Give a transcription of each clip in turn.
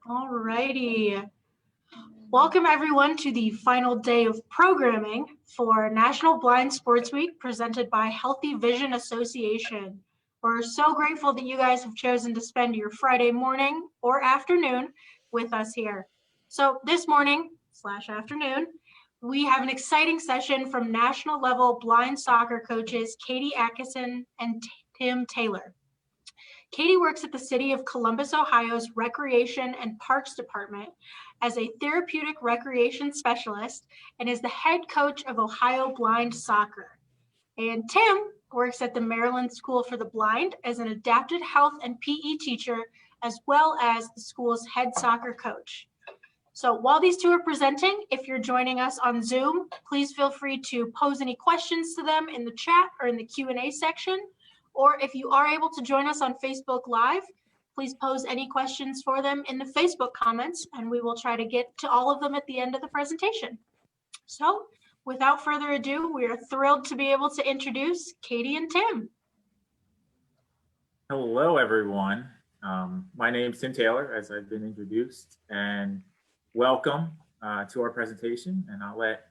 All righty. Welcome everyone to the final day of programming for National Blind Sports Week presented by Healthy Vision Association. We're so grateful that you guys have chosen to spend your Friday morning or afternoon with us here. So this morning/afternoon, we have an exciting session from national level blind soccer coaches Katie Atkinson and Tim Taylor. Katie works at the City of Columbus, Ohio's Recreation and Parks Department as a therapeutic recreation specialist and is the head coach of Ohio Blind Soccer. And Tim works at the Maryland School for the Blind as an adapted health and PE teacher, as well as the school's head soccer coach. So while these two are presenting, if you're joining us on Zoom, please feel free to pose any questions to them in the chat or in the Q&A section. Or if you are able to join us on Facebook Live, please pose any questions for them in the Facebook comments, and we will try to get to all of them at the end of the presentation. So without further ado, we are thrilled to be able to introduce Katie and Tim. Hello, everyone. My name is Tim Taylor, as I've been introduced, and welcome to our presentation. And I'll let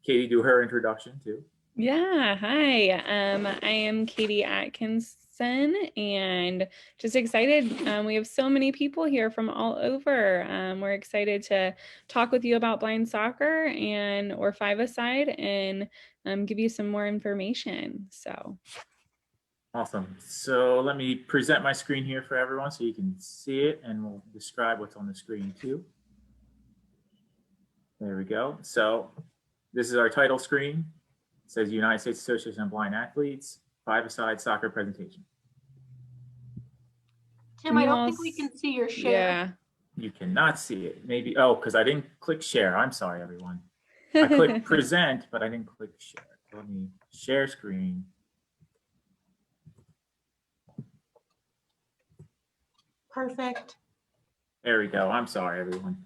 Katie do her introduction too. Yeah, hi. I am Katie Atkinson and just excited. We have so many people here from all over. We're excited to talk with you about blind soccer or five-a-side and give you some more information. So. Awesome. So let me present my screen here for everyone so you can see it, and we'll describe what's on the screen too. There we go. So this is our title screen. It says United States Association of Blind Athletes, five-a-side soccer presentation. Tim, I don't think we can see your share. Yeah. You cannot see it. Maybe, oh, because I didn't click share. I'm sorry, everyone. I clicked present, but I didn't click share. Let me share screen. Perfect. There we go. I'm sorry, everyone.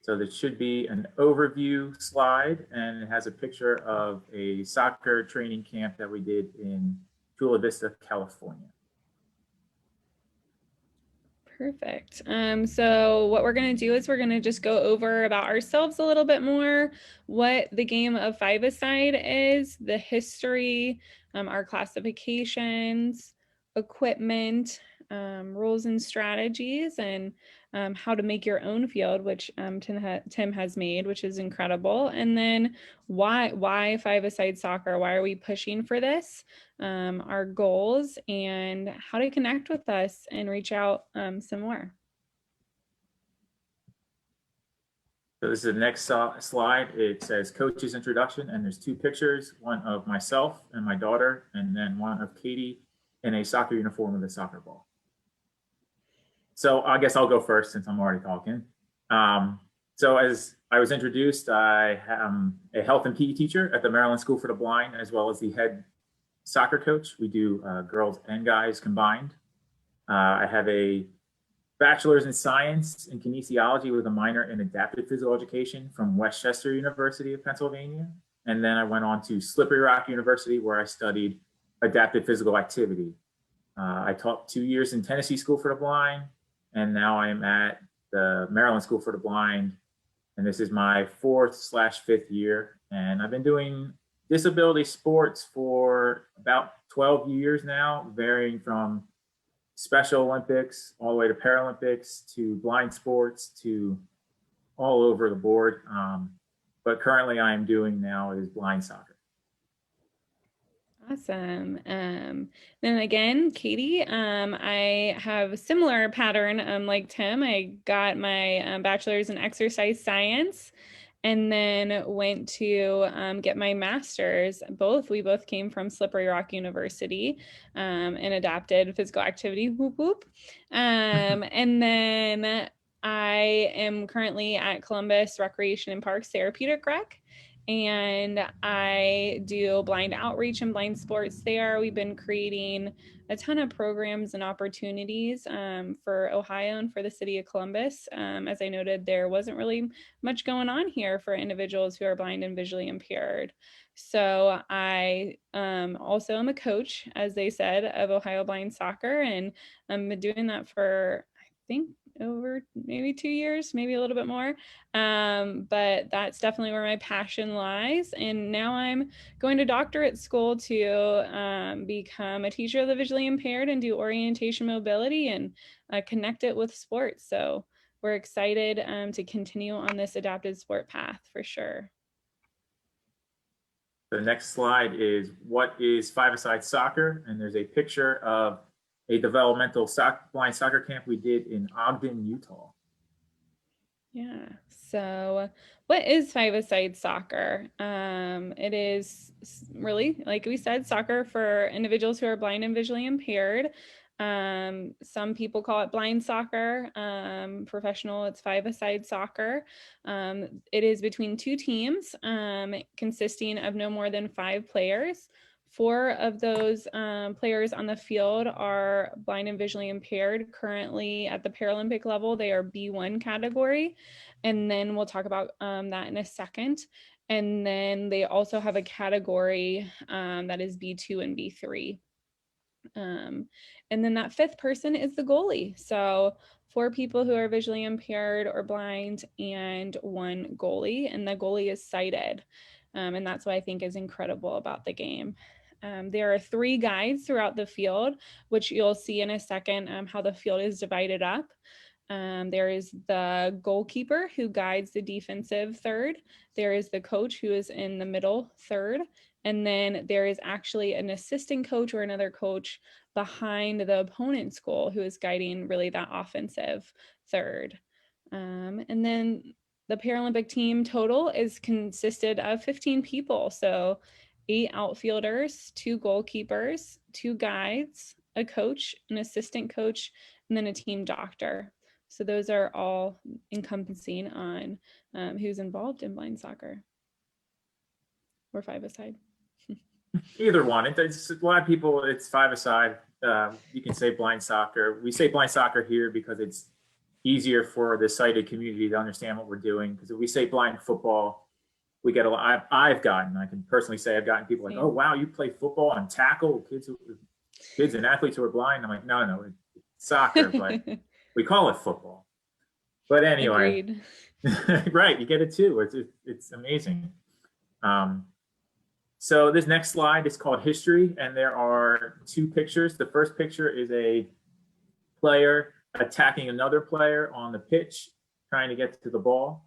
So there should be an overview slide, and it has a picture of a soccer training camp that we did in Chula Vista, California. Perfect. So what we're going to do is we're going to just go over about ourselves a little bit more, what the game of five-a-side is, the history, our classifications, equipment, rules and strategies, and how to make your own field, which Tim has made, which is incredible. And then why five-a-side soccer? Why are we pushing for this? Our goals and how to connect with us and reach out some more. So this is the next slide. It says coach's introduction, and there's two pictures, one of myself and my daughter, and then one of Katie in a soccer uniform with a soccer ball. So I guess I'll go first since I'm already talking. So as I was introduced, I am a health and PE teacher at the Maryland School for the Blind, as well as the head soccer coach. We do girls and guys combined. I have a bachelor's in science and kinesiology with a minor in adaptive physical education from Westchester University of Pennsylvania. And then I went on to Slippery Rock University, where I studied adaptive physical activity. I taught 2 years in Tennessee School for the Blind, and now I'm at the Maryland School for the Blind, and this is my 4th/5th year. And I've been doing disability sports for about 12 years now, varying from Special Olympics all the way to Paralympics to blind sports to all over the board. But currently I'm doing now is blind soccer. Awesome. Then again, Katie, I have a similar pattern like Tim. I got my bachelor's in exercise science and then went to get my master's. We both came from Slippery Rock University in adapted physical activity. Whoop, whoop. And then I am currently at Columbus Recreation and Parks Therapeutic Rec. and I do blind outreach and blind sports there. We've been creating a ton of programs and opportunities for Ohio and for the city of Columbus. As I noted, there wasn't really much going on here for individuals who are blind and visually impaired. So I also am a coach, as they said, of Ohio Blind Soccer, and I've been doing that for, I think, over maybe 2 years, maybe a little bit more. But that's definitely where my passion lies. And now I'm going to doctorate school to become a teacher of the visually impaired and do orientation mobility and connect it with sports. So we're excited to continue on this adapted sport path for sure. The next slide is what is five-a-side soccer, and there's a picture of a developmental blind soccer camp we did in Ogden, Utah. Yeah. So what is five-a-side soccer? It is really, like we said, soccer for individuals who are blind and visually impaired. Some people call it blind soccer. Professional, it's five-a-side soccer. It is between two teams consisting of no more than 5 players. 4 of those players on the field are blind and visually impaired. Currently at the Paralympic level, they are B1 category. And then we'll talk about that in a second. And then they also have a category that is B2 and B3. And then that 5th person is the goalie. So 4 people who are visually impaired or blind and 1 goalie, and the goalie is sighted. And that's what I think is incredible about the game. There are 3 guides throughout the field, which you'll see in a second how the field is divided up. There is the goalkeeper who guides the defensive third. There is the coach who is in the middle third. And then there is actually an assistant coach or another coach behind the opponent's goal who is guiding really that offensive third. And then the Paralympic team total is consisted of 15 people. So 8 outfielders, 2 goalkeepers, 2 guides, a coach, an assistant coach, and then a team doctor. So those are all encompassing on who's involved in blind soccer or five-a-side. Either one. It's a lot of people, it's five-a-side. You can say blind soccer. We say blind soccer here because it's easier for the sighted community to understand what we're doing. Because if we say blind football, we get a lot. I can personally say I've gotten people like, oh, wow, you play football and tackle kids and athletes who are blind. I'm like, no, it's soccer, but we call it football. But anyway, right, you get it too. It's amazing. So this next slide is called history, and there are 2 pictures. The first picture is a player attacking another player on the pitch, trying to get to the ball.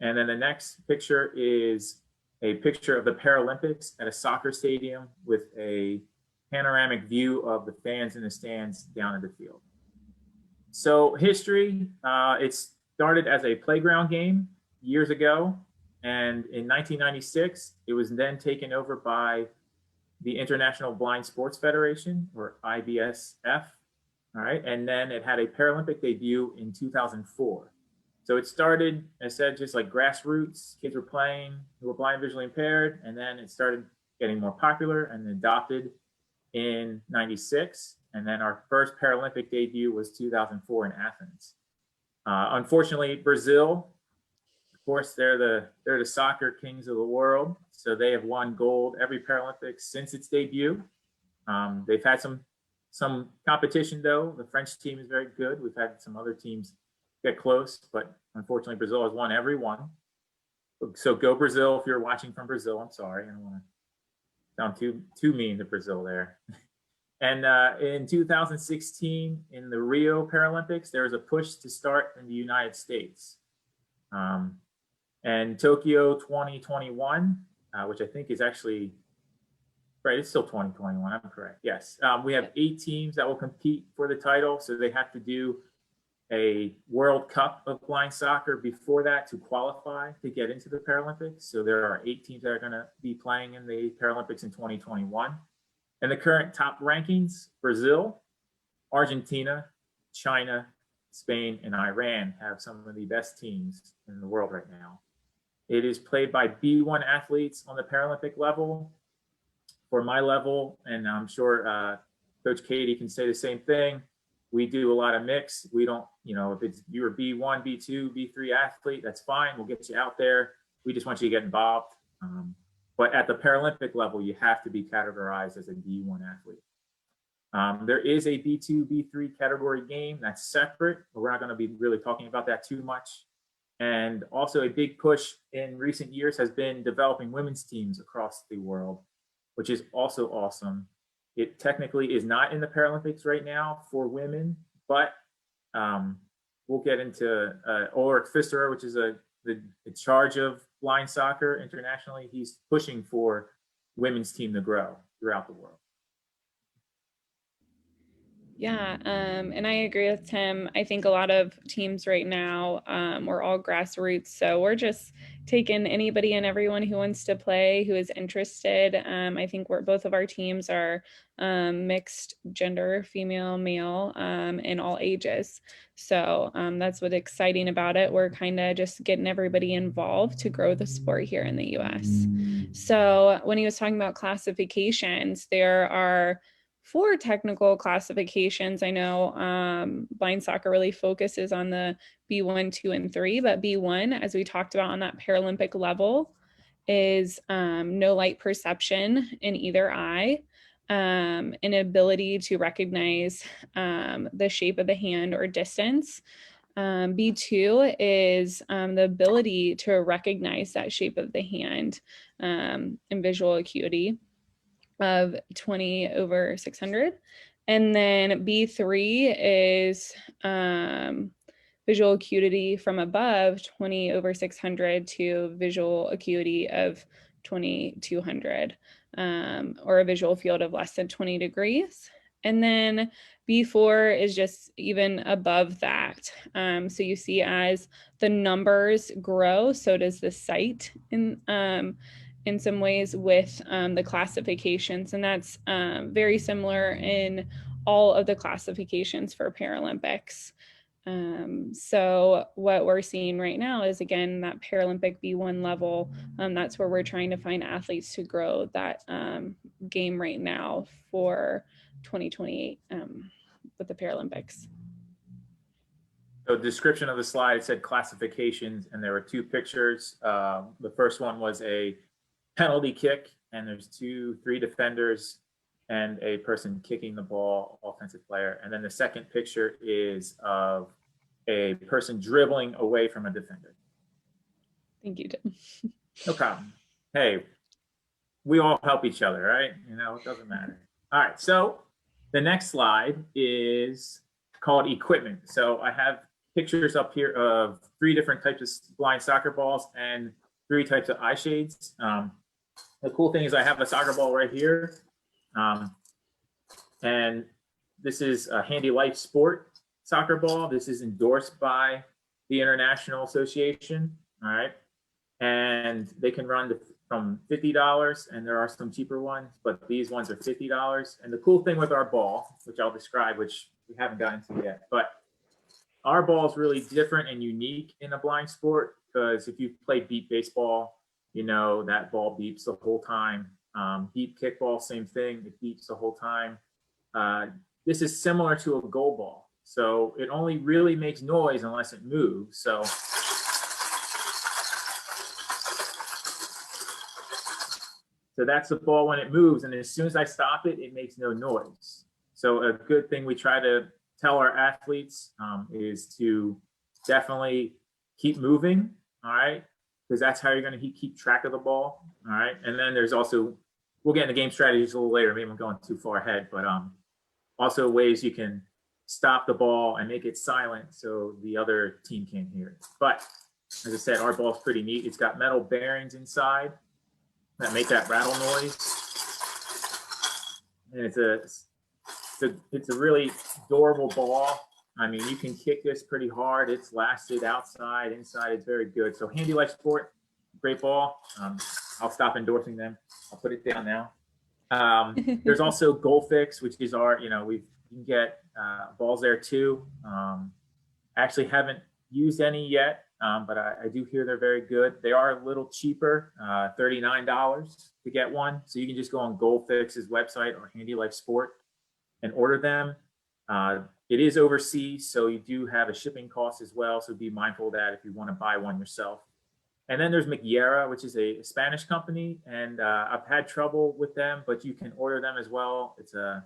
And then the next picture is a picture of the Paralympics at a soccer stadium with a panoramic view of the fans in the stands down at the field. So history, it started as a playground game years ago. And in 1996, it was then taken over by the International Blind Sports Federation, or IBSF. All right. And then it had a Paralympic debut in 2004. So it started, as I said, just like grassroots. Kids were playing who were blind, visually impaired. And then it started getting more popular and adopted in 96. And then our first Paralympic debut was 2004 in Athens. Unfortunately, Brazil, of course, they're the soccer kings of the world. So they have won gold every Paralympics since its debut. They've had some competition though. The French team is very good. We've had some other teams get close, but unfortunately Brazil has won every one. So go Brazil if you're watching from Brazil. I'm sorry, I don't want to sound too mean to Brazil there. And in 2016, in the Rio Paralympics, there was a push to start in the United States. And Tokyo 2021, which I think is actually, right, it's still 2021, I'm correct, yes. We have 8 teams that will compete for the title, so they have to do a World Cup of blind soccer before that to qualify to get into the Paralympics. So there are 8 teams that are gonna be playing in the Paralympics in 2021. And the current top rankings, Brazil, Argentina, China, Spain, and Iran have some of the best teams in the world right now. It is played by B1 athletes on the Paralympic level. For my level, and I'm sure Coach Katie can say the same thing, we do a lot of mix. We don't, if it's you're a B1, B2, B3 athlete, that's fine. We'll get you out there. We just want you to get involved. But at the Paralympic level, you have to be categorized as a B1 athlete. There is a B2, B3 category game that's separate, but we're not going to be really talking about that too much. And also a big push in recent years has been developing women's teams across the world, which is also awesome. It technically is not in the Paralympics right now for women, but we'll get into Ulrich Pfisterer, which is the charge of blind soccer internationally. He's pushing for women's team to grow throughout the world. Yeah, and I agree with Tim. I think a lot of teams right now, we're all grassroots, so we're just taking anybody and everyone who wants to play, who is interested. I think both of our teams are mixed gender, female, male, in all ages. So that's what's exciting about it. We're kind of just getting everybody involved to grow the sport here in the US. So when he was talking about classifications, there are 4 technical classifications. I know blind soccer really focuses on the B1, 2, and 3, but B1, as we talked about on that Paralympic level, is no light perception in either eye, an ability to recognize the shape of the hand or distance. B2 is the ability to recognize that shape of the hand and visual acuity of 20/600. And then B3 is visual acuity from above 20/600 to visual acuity of 2200, or a visual field of less than 20 degrees. And then B4 is just even above that. So you see, as the numbers grow, so does the sight in some ways with the classifications. And that's very similar in all of the classifications for Paralympics. So what we're seeing right now is, again, that Paralympic B1 level. That's where we're trying to find athletes to grow that game right now for 2028 with the Paralympics. So the description of the slide said classifications, and there were 2 pictures. The first one was a penalty kick, and there's 3 defenders and a person kicking the ball, offensive player. And then the second picture is of a person dribbling away from a defender. Thank you, Tim. No problem. Hey, we all help each other, right? It doesn't matter. All right, so the next slide is called equipment. So I have pictures up here of 3 different types of blind soccer balls and 3 types of eye shades. The cool thing is I have a soccer ball right here. And this is a Handy Life Sport soccer ball. This is endorsed by the International Association. All right. And they can run from $50, and there are some cheaper ones, but these ones are $50. And the cool thing with our ball, which I'll describe, which we haven't gotten to yet, but our ball is really different and unique in a blind sport, because if you play beep baseball, that ball beeps the whole time. Beep kickball, same thing. It beeps the whole time. This is similar to a goal ball. So it only really makes noise unless it moves. So that's the ball when it moves. And as soon as I stop it, it makes no noise. So a good thing we try to tell our athletes is to definitely keep moving. All right. Because that's how you're going to keep track of the ball. All right. And then there's also, we'll get into game strategies a little later. Maybe I'm going too far ahead, but also ways you can stop the ball and make it silent so the other team can't hear it. But as I said, our ball's pretty neat. It's got metal bearings inside that make that rattle noise. And it's a really durable ball. I mean, you can kick this pretty hard. It's lasted outside, inside. It's very good. So Handy Life Sport, great ball. I'll stop endorsing them. I'll put it down now. There's also GoalFix, which is our, you can get balls there too. I actually haven't used any yet. but I do hear they're very good. They are a little cheaper, $39 to get one. So you can just go on GoalFix's website or Handy Life Sport and order them. It is overseas, so you do have a shipping cost as well. So be mindful of that if you want to buy one yourself. And then there's Meguiarra, which is a Spanish company, and I've had trouble with them, but you can order them as well. It's a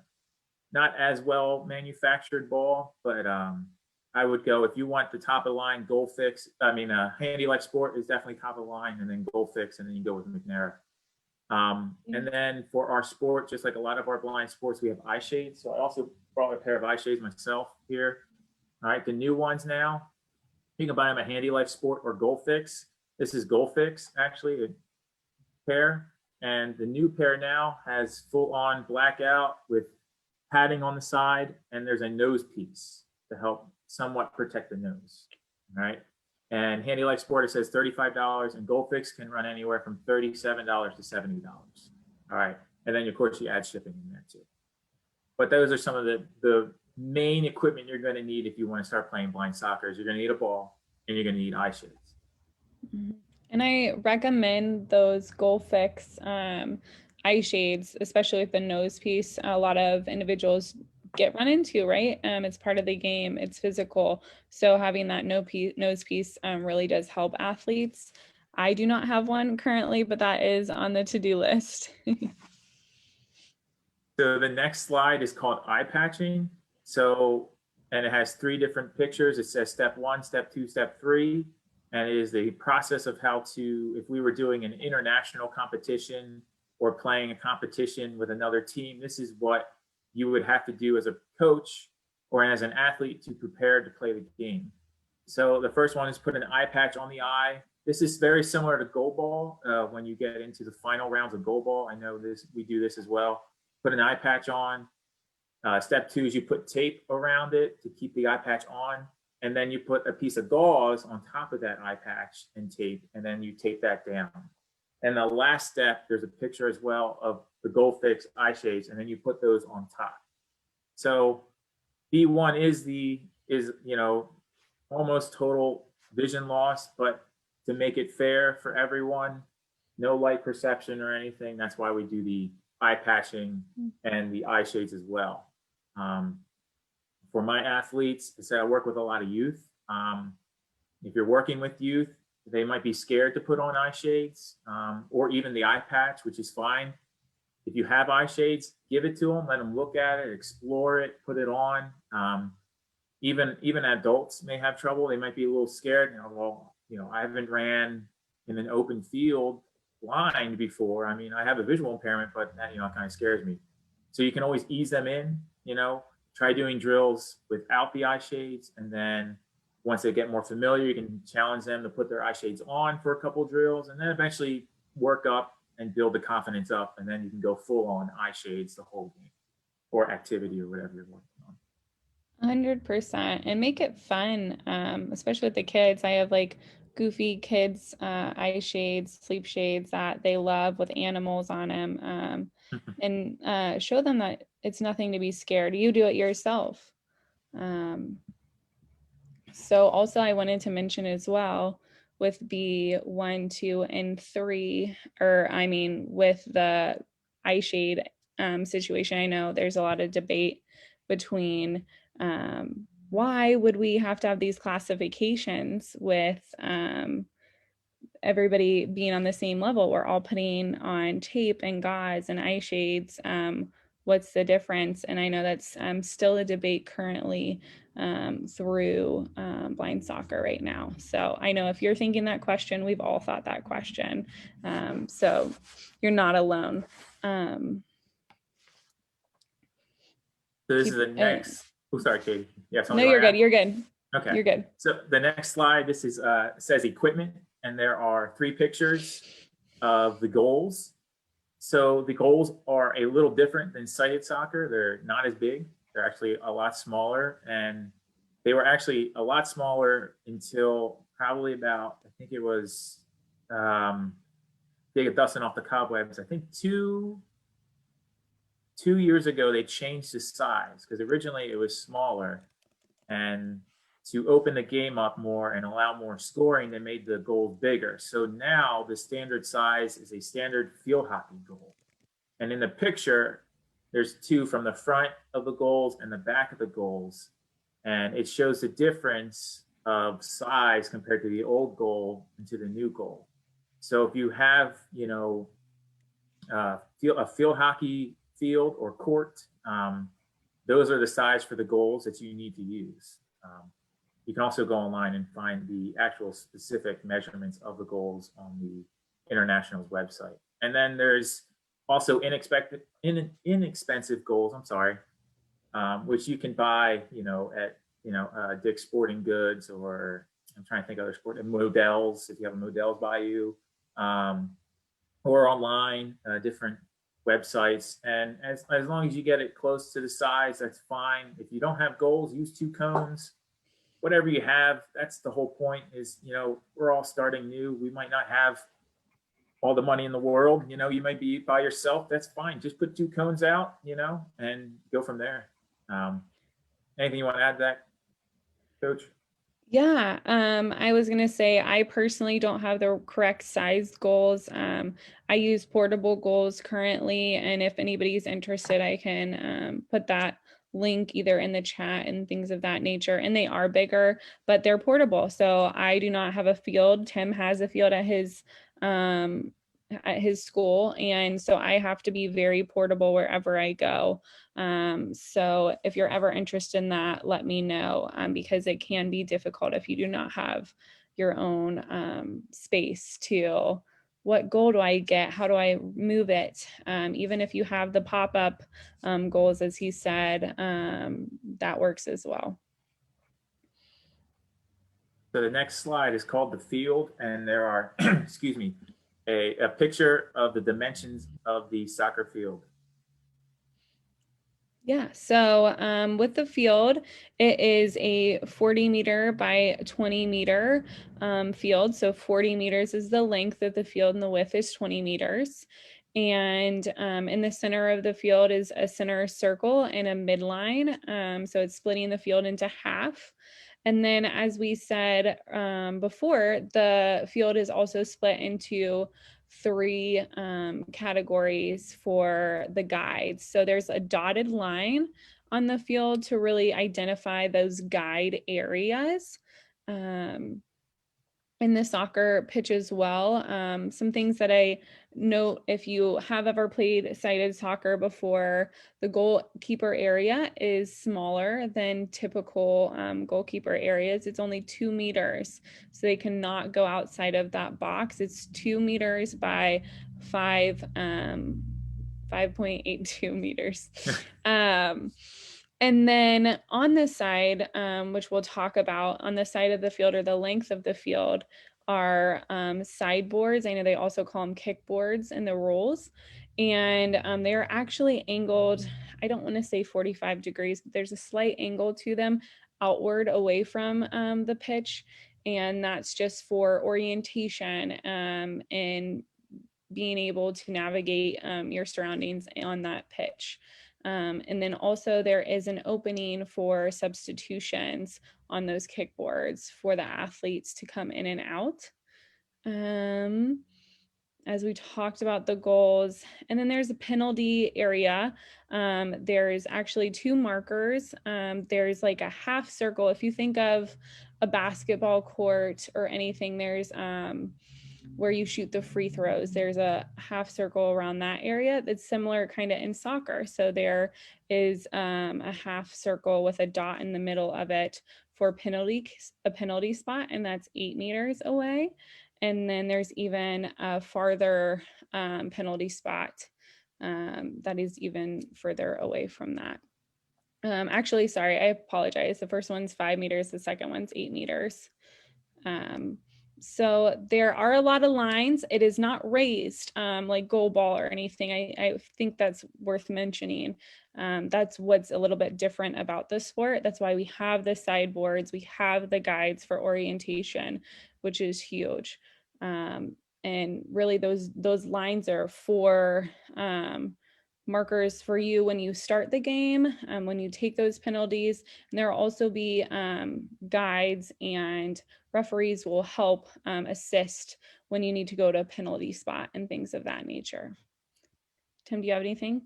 not as well manufactured ball, but I would go if you want the top of the line. Handy Life Sport is definitely top of the line, and then GoalFix, and then you go with Meguiarra. And then for our sport, just like a lot of our blind sports, we have eye shades. So I also brought a pair of eye shades myself here. All right, the new ones now, you can buy them at Handy Life Sport or GoalFix. This is GoalFix, actually, a pair. And the new pair now has full-on blackout with padding on the side, and there's a nose piece to help somewhat protect the nose. All right. And Handy Life Sport, it says $35, and GoalFix can run anywhere from $37 to $70. All right. And then, of course, you add shipping in there too. But those are some of the main equipment you're going to need if you want to start playing blind soccer. You're going to need a ball, and you're going to need eye shades. And I recommend those GoalFix eye shades, especially with the nose piece. A lot of individuals get run into, right? It's part of the game. It's physical. So having that nose piece really does help athletes. I do not have one currently, but that is on the to-do list. So the next slide is called eye patching. So, and it has 3 different pictures. It says step 1, step 2, step 3. And it is the process of how to, if we were doing an international competition or playing a competition with another team, this is what you would have to do as a coach or as an athlete to prepare to play the game. So the first one is put an eye patch on the eye. This is very similar to goal ball. When you get into the final rounds of goal ball, I know we do this as well. Put an eye patch on. Step 2 is you put tape around it to keep the eye patch on. And then you put a piece of gauze on top of that eye patch and tape, and then you tape that down. And the last step, there's a picture as well of the GoalFix eye shades, and then you put those on top. So B1 is almost total vision loss, but to make it fair for everyone, no light perception or anything. That's why we do the eye patching and the eye shades as well. For my athletes, I work with a lot of youth. If you're working with youth, they might be scared to put on eye shades or even the eye patch, which is fine. If you have eye shades, give it to them, let them look at it, explore it, put it on. Even adults may have trouble. They might be a little scared. I haven't ran in an open field blind before. I mean, I have a visual impairment, but that, kind of scares me. So you can always ease them in, try doing drills without the eye shades. And then once they get more familiar, you can challenge them to put their eye shades on for a couple of drills, and then eventually work up and build the confidence up. And then you can go full on eye shades the whole game or activity or whatever you're working on. 100%. And make it fun, especially with the kids. I have goofy kids eye shades, sleep shades that they love with animals on them, and show them that it's nothing to be scared. You do it yourself. So also I wanted to mention as well with B1, 2, and 3, with the eye shade situation, I know there's a lot of debate between why would we have to have these classifications with everybody being on the same level? We're all putting on tape and gauze and eye shades. What's the difference? And I know that's still a debate currently through blind soccer right now. So I know if you're thinking that question, we've all thought that question. So you're not alone. So this is the next. Oh, sorry, Katie. Yes. No, you're good. You're good. Okay. You're good. So the next slide, this is says equipment, and there are 3 pictures of the goals. So the goals are a little different than sighted soccer. They're not as big. They're actually a lot smaller, and they were actually a lot smaller until probably about, I think it was, get dusting off the cobwebs. I think 2 years ago, they changed the size because originally it was smaller. And to open the game up more and allow more scoring, they made the goals bigger. So now the standard size is a standard field hockey goal. And in the picture, there's two from the front of the goals and the back of the goals. And it shows the difference of size compared to the old goal and to the new goal. So if you have, a field hockey field or court, those are the size for the goals that you need to use. You can also go online and find the actual specific measurements of the goals on the International's website. And then there's also inexpensive goals, which you can buy, at Dick's Sporting Goods, or I'm trying to think of other sport, Modell's, if you have a Modell's by you, or online, different websites. And as long as you get it close to the size, that's fine. If you don't have goals, use 2 cones. Whatever you have, that's the whole point. Is, we're all starting new. We might not have all the money in the world. You might be by yourself. That's fine. Just put 2 cones out, and go from there. Anything you want to add to that, Coach? Yeah, I was gonna say I personally don't have the correct sized goals. I use portable goals currently, and if anybody's interested, I can put that link either in the chat and things of that nature. And they are bigger, but they're portable. So I do not have a field. Tim has a field at his school, and so I have to be very portable wherever I go. So if you're ever interested in that, let me know, because it can be difficult if you do not have your own space to, what goal do I get? How do I move it? Even if you have the pop-up goals, as he said, that works as well. So the next slide is called the field, and there are, excuse me, a picture of the dimensions of the soccer field. Yeah, so with the field, it is a 40 meter by 20 meter field. So 40 meters is the length of the field and the width is 20 meters. And in the center of the field is a center circle and a midline. So it's splitting the field into half. And then, as we said before, the field is also split into 3 categories for the guides. So there's a dotted line on the field to really identify those guide areas. In the soccer pitch as well. Some things that I note, if you have ever played sided soccer before, the goalkeeper area is smaller than typical goalkeeper areas. It's only 2 meters, so they cannot go outside of that box. It's 2 meters by 5.82 meters. And then on the side, which we'll talk about, on the side of the field, or the length of the field, are sideboards. I know they also call them kickboards in the rules. And they are actually angled, I don't want to say 45 degrees, but there's a slight angle to them outward away from the pitch. And that's just for orientation and being able to navigate your surroundings on that pitch. And then also there is an opening for substitutions on those kickboards for the athletes to come in and out. As we talked about the goals, and then there's a penalty area. There's actually 2 markers. There's like a half circle. If you think of a basketball court or anything, there's where you shoot the free throws, there's a half circle around that area that's similar kind of in soccer. So there is a half circle with a dot in the middle of it for a penalty spot, and that's 8 meters away. And then there's even a farther penalty spot that is even further away from that. Actually, sorry, I apologize. The first one's 5 meters, the second one's 8 meters. So there are a lot of lines. It is not raised like goal ball or anything. I think that's worth mentioning. That's what's a little bit different about the sport. That's why we have the sideboards, we have the guides for orientation, which is huge. And really those lines are for markers for you when you start the game, when you take those penalties. And there will also be guides, and referees will help assist when you need to go to a penalty spot and things of that nature. Tim, do you have anything?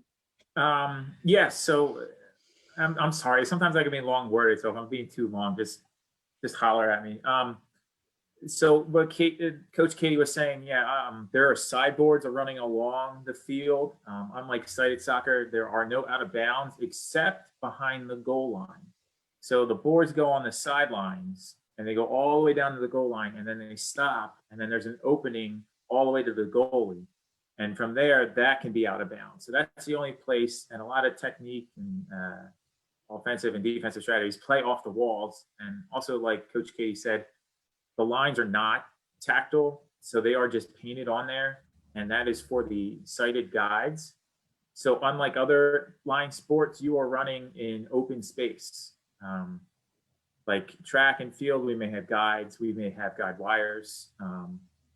Yes. So I'm sorry. Sometimes I can be long worded. So if I'm being too long, just holler at me. So what Coach Katie was saying, there are sideboards running along the field. Unlike sighted soccer, there are no out of bounds except behind the goal line. So the boards go on the sidelines and they go all the way down to the goal line, and then they stop, and then there's an opening all the way to the goalie. And from there, that can be out of bounds. So that's the only place, and a lot of technique and offensive and defensive strategies play off the walls. And also, like Coach Katie said, the lines are not tactile, so they are just painted on there, and that is for the sighted guides. So unlike other line sports, you are running in open space. Like track and field, we may have guides, we may have guide wires.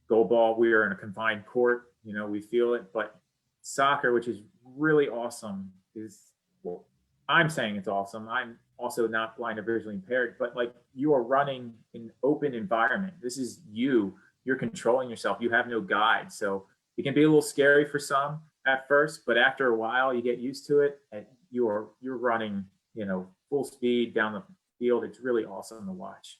Goal ball, we are in a confined court, we feel it. But soccer, which is really awesome, I'm saying it's awesome. I'm also not blind or visually impaired, but like, you are running in open environment. This is you're controlling yourself. You have no guide. So it can be a little scary for some at first, but after a while you get used to it, and you're running, full speed down the field. It's really awesome to watch.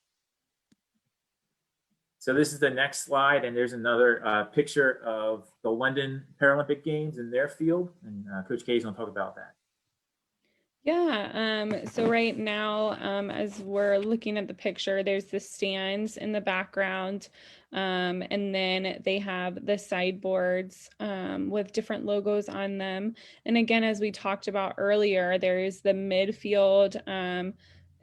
So this is the next slide, and there's another picture of the London Paralympic Games in their field, and Coach Katie's gonna talk about that. Yeah, so right now, as we're looking at the picture, there's the stands in the background, and then they have the sideboards with different logos on them. And again, as we talked about earlier, there's the midfield,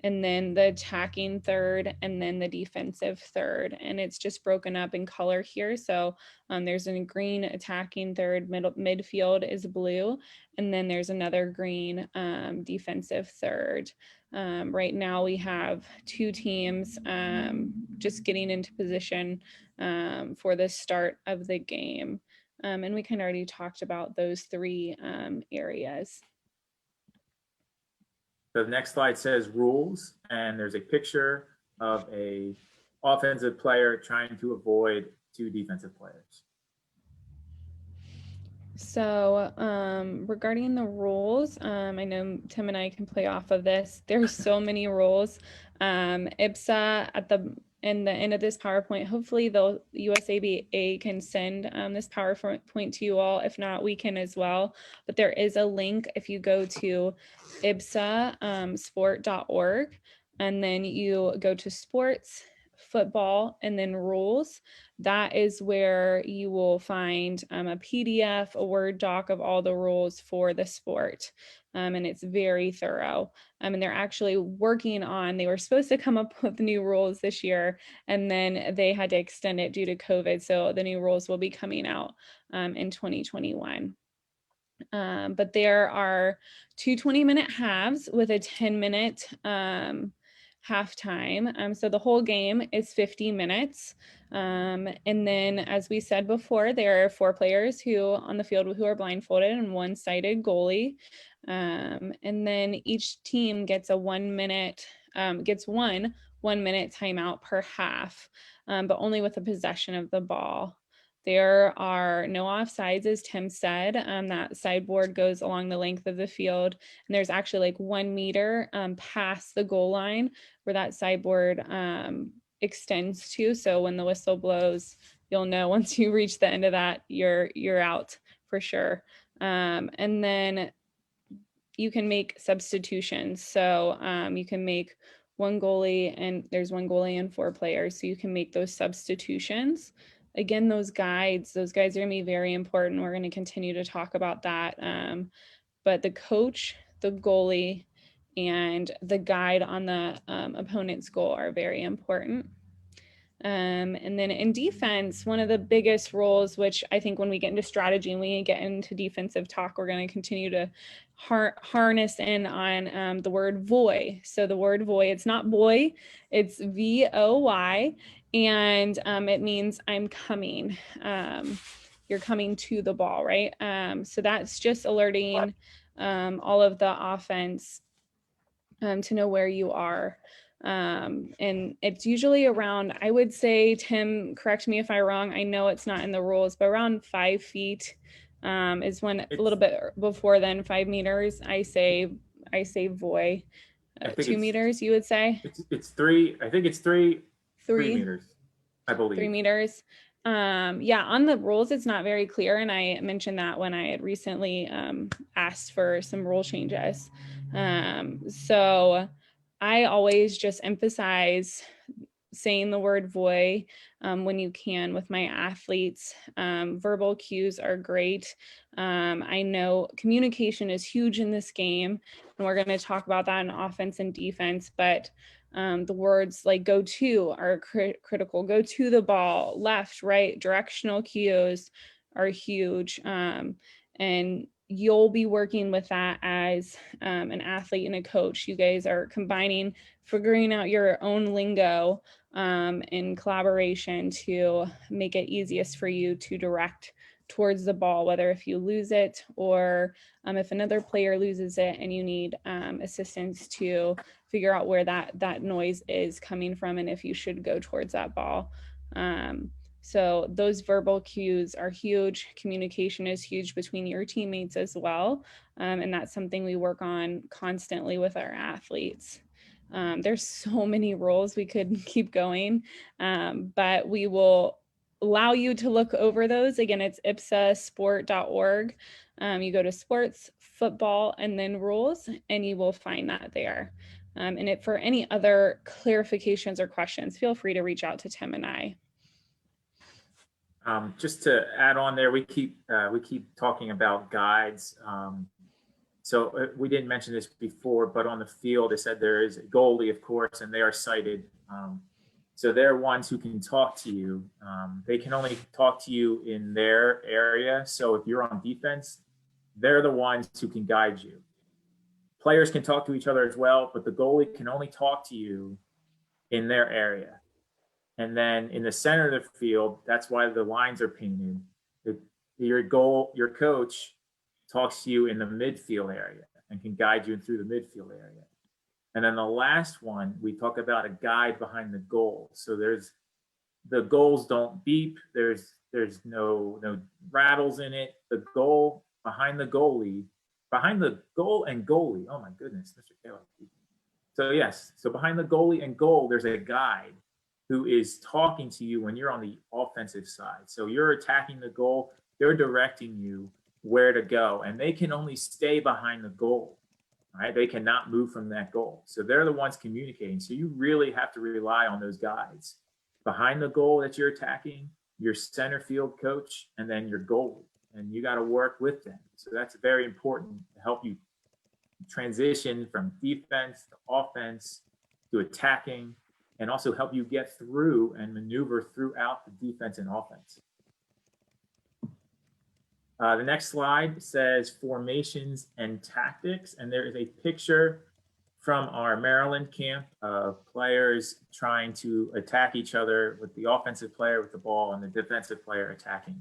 and then the attacking third, and then the defensive third. And it's just broken up in color here. So there's a green attacking third, midfield is blue, and then there's another green defensive third. Right now we have two teams just getting into position for the start of the game. And we kind of already talked about those three areas. The next slide says rules, and there's a picture of a offensive player trying to avoid two defensive players. So regarding the rules, I know Tim and I can play off of this. There's so many rules. IBSA in the end of this PowerPoint, hopefully the USABA can send this PowerPoint to you all. If not, we can as well. But there is a link if you go to ibsasport.org, and then you go to sports, football, and then rules. That is where you will find a PDF, a Word doc of all the rules for the sport. And it's very thorough. And they're actually working on, they were supposed to come up with new rules this year, and then they had to extend it due to COVID. So the new rules will be coming out in 2021. But there are two 20-minute halves with a 10-minute halftime. So the whole game is 50 minutes. And then, as we said before, there are 4 players on the field who are blindfolded and one sighted goalie. And then each team gets a 1 minute, gets one 1 minute timeout per half, but only with the possession of the ball. There are no offsides, as Tim said. That sideboard goes along the length of the field, and there's actually like 1 meter past the goal line where that sideboard extends to. So when the whistle blows, you'll know once you reach the end of that, you're out for sure. And then you can make substitutions. So you can make one goalie, and there's one goalie and 4 players. So you can make those substitutions. Again, those guides are going to be very important. We're going to continue to talk about that. But the coach, the goalie, and the guide on the opponent's goal are very important. And then in defense, one of the biggest roles, which I think when we get into strategy and we get into defensive talk, we're going to continue to harness in on the word voy. So the word voy, it's not boy, it's VOY, and it means I'm coming. you're coming to the ball, right? So that's just alerting all of the offense to know where you are. And it's usually around, I would say, Tim, correct me if I'm wrong, I know it's not in the rules, but around 5 feet is when a little bit before then, 5 meters, I say voy. I think 2 meters, you would say? It's 3, I think it's 3 3 meters, I believe. 3 meters. Yeah, on the rules, it's not very clear. And I mentioned that when I had recently asked for some rule changes. So I always just emphasize saying the word voy when you can with my athletes. Verbal cues are great. I know communication is huge in this game, and we're going to talk about that in offense and defense, but the words like go to are critical. Go to the ball, left, right, directional cues are huge. And you'll be working with that as an athlete and a coach. You guys are combining, figuring out your own lingo in collaboration to make it easiest for you to direct towards the ball, whether if you lose it or if another player loses it and you need assistance to figure out where that noise is coming from and if you should go towards that ball. So those verbal cues are huge. Communication is huge between your teammates as well. And that's something we work on constantly with our athletes. There's so many rules, we could keep going, but we will allow you to look over those. Again, it's ipsasport.org. You go to sports, football, and then rules, and you will find that there. And for any other clarifications or questions, feel free to reach out to Tim and I. Just to add on there, we keep talking about guides. So we didn't mention this before, but on the field, they said there is a goalie, of course, and they are cited. So they're ones who can talk to you. They can only talk to you in their area. So if you're on defense, they're the ones who can guide you. Players can talk to each other as well, but the goalie can only talk to you in their area. And then in the center of the field, that's why the lines are painted. Your coach talks to you in the midfield area and can guide you through the midfield area. And then the last one, we talk about a guide behind the goal. So the goals don't beep. There's no rattles in it. The goal behind the goal and goalie. Oh my goodness, Mr. Taylor. So yes, so behind the goalie and goal, there's a guide who is talking to you when you're on the offensive side. So you're attacking the goal, they're directing you where to go, and they can only stay behind the goal, right? They cannot move from that goal. So they're the ones communicating. So you really have to rely on those guides behind the goal that you're attacking, your center field coach, and then your goalie, and you got to work with them. So that's very important to help you transition from defense to offense to attacking, and also help you get through and maneuver throughout the defense and offense. The next slide says formations and tactics, and there is a picture from our Maryland camp of players trying to attack each other, with the offensive player with the ball and the defensive player attacking.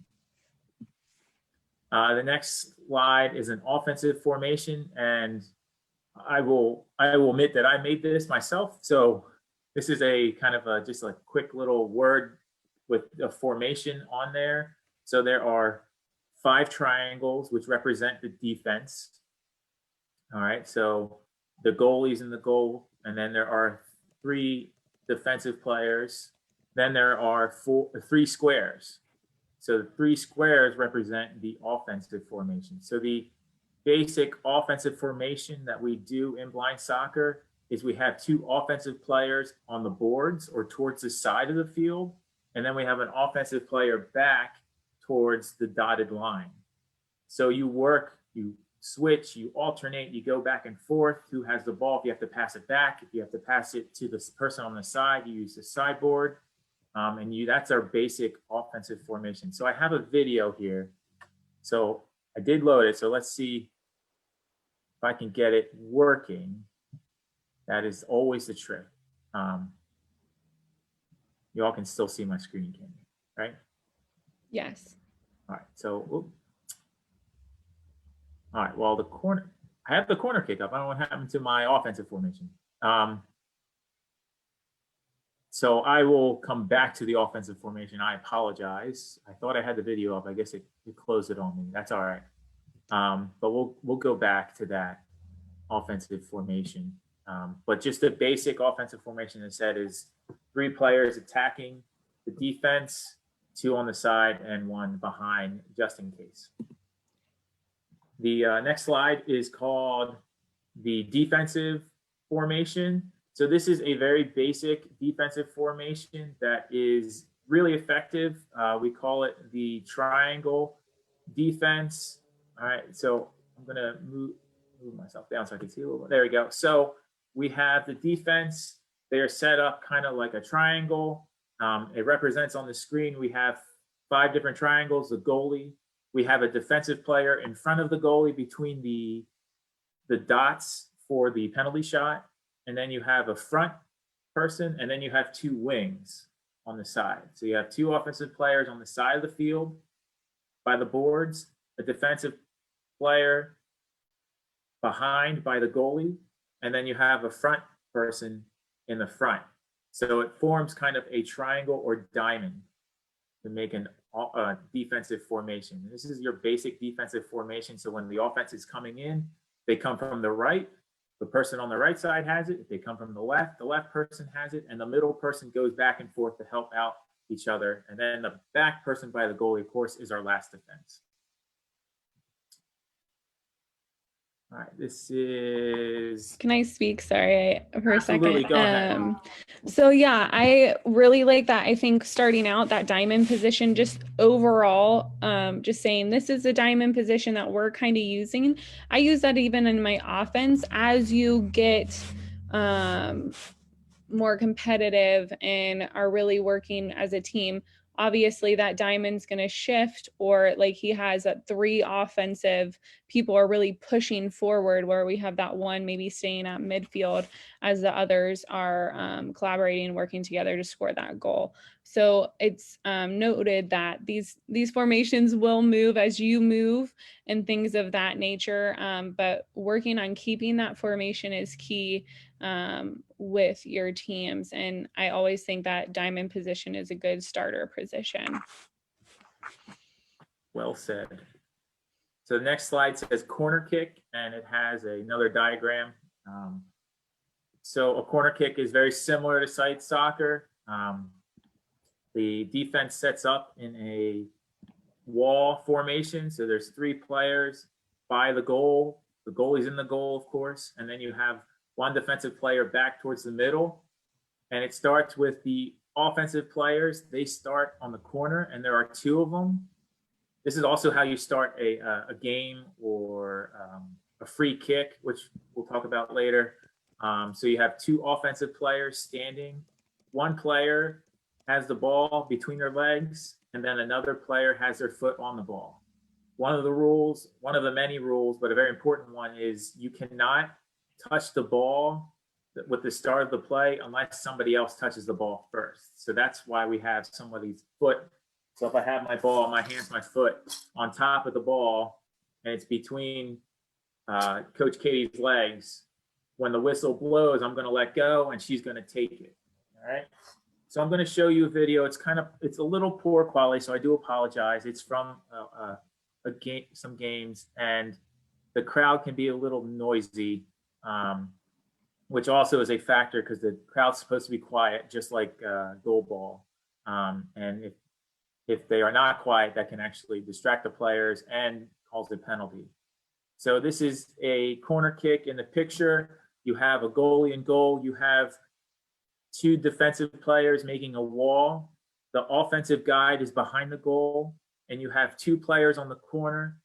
The next slide is an offensive formation, and I will admit that I made this myself. So this is a kind of just a quick little word with a formation on there. So there are 5 triangles, which represent the defense. All right, so the goalie's in the goal, and then there are 3 defensive players. Then there are 3 squares. So the 3 squares represent the offensive formation. So the basic offensive formation that we do in blind soccer is we have 2 offensive players on the boards or towards the side of the field, and then we have an offensive player back towards the dotted line. So you work, you switch, you alternate, you go back and forth. Who has the ball? If you have to pass it back, if you have to pass it to the person on the side, you use the sideboard. And that's our basic offensive formation. So I have a video here. So I did load it. So let's see if I can get it working. That is always the trick. You all can still see my screen, can you? Right? Yes. All right, so, all right, well, I have the corner kick up. I don't know what happened to my offensive formation. So I will come back to the offensive formation. I apologize. I thought I had the video up. I guess it closed it on me. That's all right. But we'll go back to that offensive formation. But just the basic offensive formation is said is 3 players attacking the defense, 2 on the side, and 1 behind, just in case. The next slide is called the defensive formation. So this is a very basic defensive formation that is really effective. We call it the triangle defense. All right, so I'm gonna move myself down so I can see a little bit. There we go. So we have the defense. They are set up kind of like a triangle. It represents on the screen, we have 5 different triangles, the goalie. We have a defensive player in front of the goalie between the dots for the penalty shot. And then you have a front person, and then you have 2 wings on the side. So you have 2 offensive players on the side of the field by the boards, a defensive player behind by the goalie, and then you have a front person in the front. So it forms kind of a triangle or diamond to make a defensive formation. This is your basic defensive formation. So when the offense is coming in, they come from the right. The person on the right side has it. If they come from the left person has it, and the middle person goes back and forth to help out each other. And then the back person by the goalie, of course, is our last defense. All right, this is. Can I speak? Sorry, for Absolutely, a second. go ahead. So yeah, I really like that. I think starting out that diamond position, just overall, just saying this is a diamond position that we're kind of using. I use that even in my offense as you get more competitive and are really working as a team. Obviously that diamond's going to shift, or like he has that 3 offensive people are really pushing forward, where we have that one maybe staying at midfield as the others are collaborating and working together to score that goal. So it's noted that these formations will move as you move and things of that nature, but working on keeping that formation is key with your teams. And I always think that diamond position is a good starter position. Well said. So the next slide says corner kick, and it has another diagram. So a corner kick is very similar to site soccer. The defense sets up in a wall formation. So there's 3 players by the goal. The goalie's in the goal, of course, and then you have 1 defensive player back towards the middle. And it starts with the offensive players. They start on the corner, and there are 2 of them. This is also how you start a game or a free kick, which we'll talk about later. So you have 2 offensive players standing. 1 player has the ball between their legs, and then another player has their foot on the ball. One of the rules, one of the many rules, but a very important one, is you cannot touch the ball with the start of the play unless somebody else touches the ball first. So that's why we have somebody's foot. So if I have my ball, my hands, my foot on top of the ball, and it's between Coach Katie's legs, when the whistle blows, I'm going to let go, and she's going to take it. All right. So I'm going to show you a video. It's a little poor quality, so I do apologize. It's from some games, and the crowd can be a little noisy, which also is a factor because the crowd's supposed to be quiet, just like goal ball. And if they are not quiet, that can actually distract the players and cause a penalty. So this is a corner kick. In the picture, you have a goalie in goal. You have 2 defensive players making a wall. The offensive guide is behind the goal, and you have 2 players on the corner,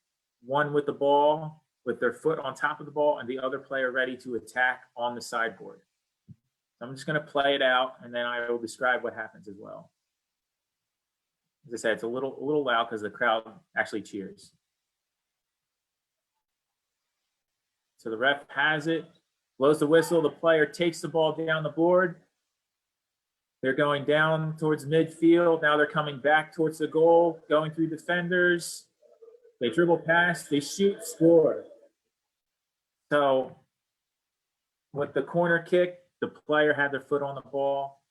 1 with the ball, with their foot on top of the ball, and the other player ready to attack on the sideboard. So I'm just going to play it out, and then I will describe what happens as well. As I said, it's a little loud because the crowd actually cheers. So the ref has it, blows the whistle, the player takes the ball down the board, They're going down towards midfield. Now they're coming back towards the goal, going through defenders. They dribble past, they shoot, score. So with the corner kick, the player had their foot on the ball.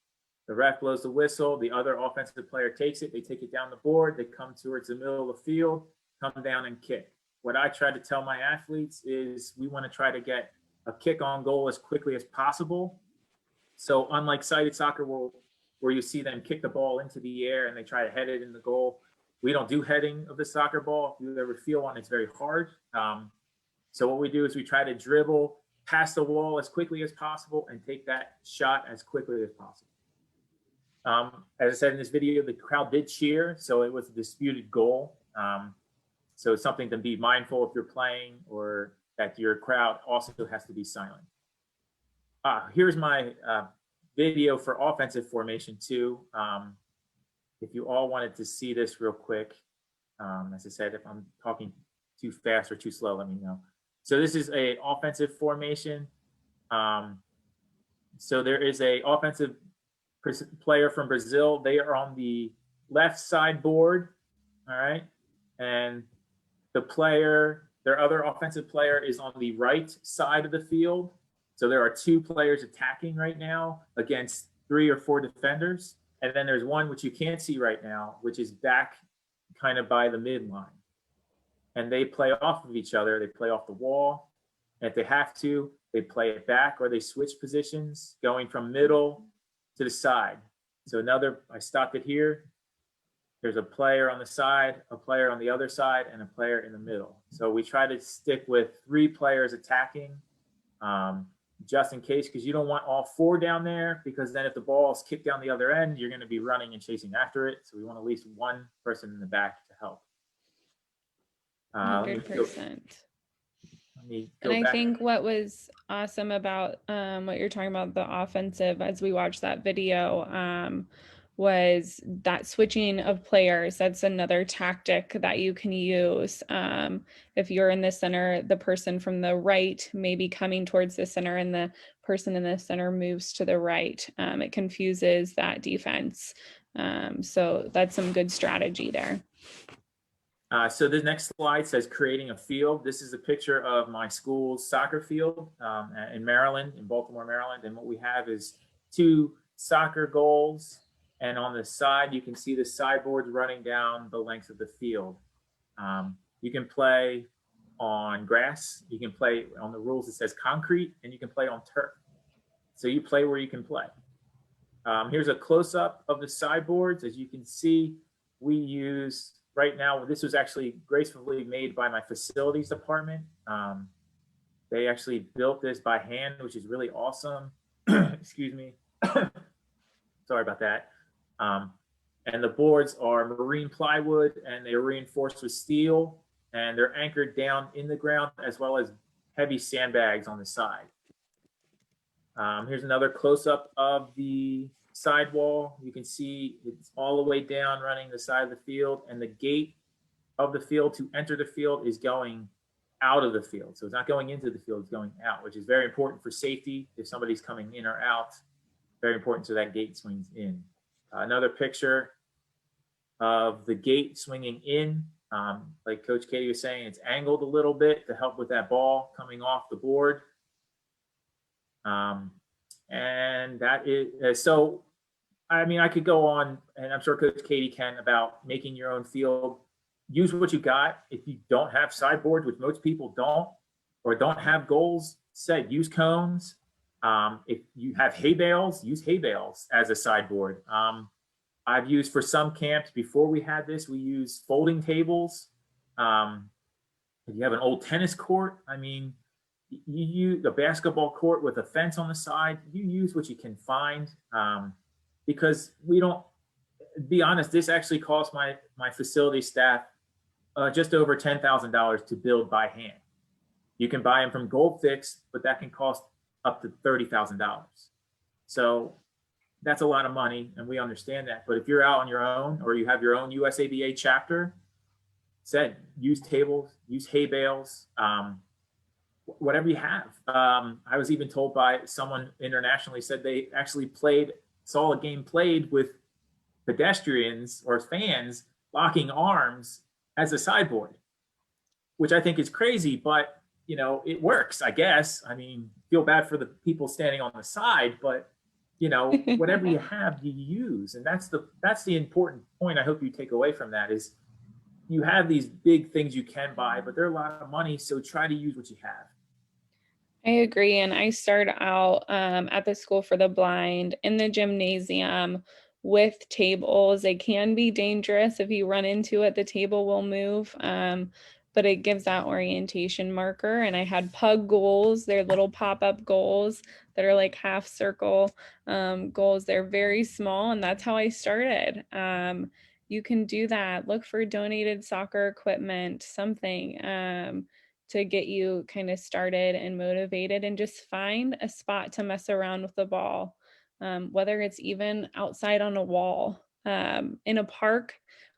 The ref blows the whistle. The other offensive player takes it. They take it down the board. They come towards the middle of the field, come down and kick. What I try to tell my athletes is we want to try to get a kick on goal as quickly as possible. So unlike sighted soccer where you see them kick the ball into the air and they try to head it in the goal, we don't do heading of the soccer ball. If you ever feel one, it's very hard. So what we do is we try to dribble past the wall as quickly as possible and take that shot as quickly as possible. As I said in this video, the crowd did cheer, so it was a disputed goal. So it's something to be mindful if you're playing, or that your crowd also has to be silent. Here's my video for offensive formation too. If you all wanted to see this real quick, as I said, if I'm talking too fast or too slow, let me know. So this is an offensive formation. So there is a offensive player from Brazil. They are on the left side board, all right? And the player, their other offensive player, is on the right side of the field. So there are two players attacking right now against 3 or 4 defenders. And then there's one which you can't see right now, which is back kind of by the midline. And they play off of each other. They play off the wall. And if they have to, they play it back, or they switch positions, going from middle to the side. So I stopped it here. There's a player on the side, a player on the other side, and a player in the middle. So we try to stick with 3 players attacking, just in case, because you don't want all 4 down there, because then if the ball is kicked down the other end, you're going to be running and chasing after it. So we want at least 1 person in the back to help. 100%. And I think what was awesome about what you're talking about, the offensive, as we watched that video, was that switching of players. That's another tactic that you can use. If you're in the center, the person from the right may be coming towards the center, and the person in the center moves to the right. It confuses that defense. So that's some good strategy there. So the next slide says creating a field. This is a picture of my school's soccer field in Maryland, in Baltimore, Maryland. And what we have is 2 soccer goals. And on the side, you can see the sideboards running down the length of the field. You can play on grass. You can play on the rules. It says concrete, and you can play on turf. So you play where you can play. Here's a close-up of the sideboards. As you can see, we use... Right now, this was actually gracefully made by my facilities department. They actually built this by hand, which is really awesome. Excuse me. Sorry about that. And the boards are marine plywood, and they're reinforced with steel, and they're anchored down in the ground, as well as heavy sandbags on the side. Here's another close-up of the sidewall. You can see it's all the way down running the side of the field, and the gate of the field to enter the field is going out of the field. So it's not going into the field, it's going out, which is very important for safety. If somebody's coming in or out, very important so that gate swings in. Another picture of the gate swinging in. Like Coach Katie was saying, it's angled a little bit to help with that ball coming off the board. And that is, so, I mean, I could go on, and I'm sure Coach Katie can, about making your own field. Use what you got. If you don't have sideboards, which most people don't, or don't have goals set, use cones. If you have hay bales, use hay bales as a sideboard. I've used, for some camps before we had this, we used folding tables. If you have an old tennis court, I mean, you use a basketball court with a fence on the side, you use what you can find. Because we don't, be honest, this actually cost my facility staff just over $10,000 to build by hand. You can buy them from Gold Fix, but that can cost up to $30,000. So that's a lot of money, and we understand that. But if you're out on your own, or you have your own USABA chapter, use tables, use hay bales, whatever you have. I was even told by someone internationally, said they actually played saw a game played with pedestrians or fans locking arms as a sideboard, which I think is crazy, but it works, I guess. I mean, feel bad for the people standing on the side, but whatever you have, you use. And that's the important point I hope you take away from that is you have these big things you can buy, but they're a lot of money. So try to use what you have. I agree. And I started out at the School for the Blind in the gymnasium with tables. They can be dangerous. If you run into it, the table will move. But it gives that orientation marker. And I had pug goals. They're little pop-up goals that are like half circle goals. They're very small. And that's how I started. You can do that. Look for donated soccer equipment, something. To get you kind of started and motivated, and just find a spot to mess around with the ball, whether it's even outside on a wall, in a park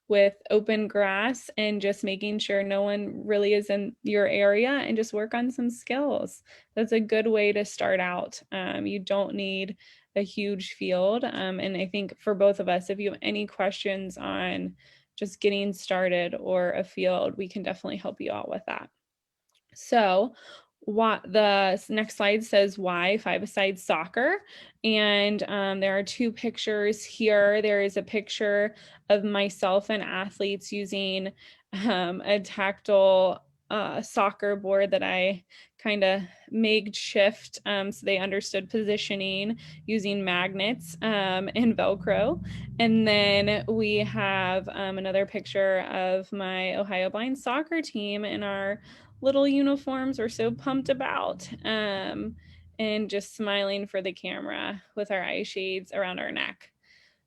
with open grass, and just making sure no one really is in your area, and just work on some skills. That's a good way to start out. You don't need a huge field. And I think for both of us, if you have any questions on just getting started or a field, we can definitely help you out with that. So what the next slide says, why five-a-side soccer? And there are two pictures here. There is a picture of myself and athletes using a tactile soccer board that I kind of makeshift so they understood positioning using magnets and Velcro. And then we have another picture of my Ohio Blind soccer team in our little uniforms. We're so pumped about and just smiling for the camera with our eye shades around our neck.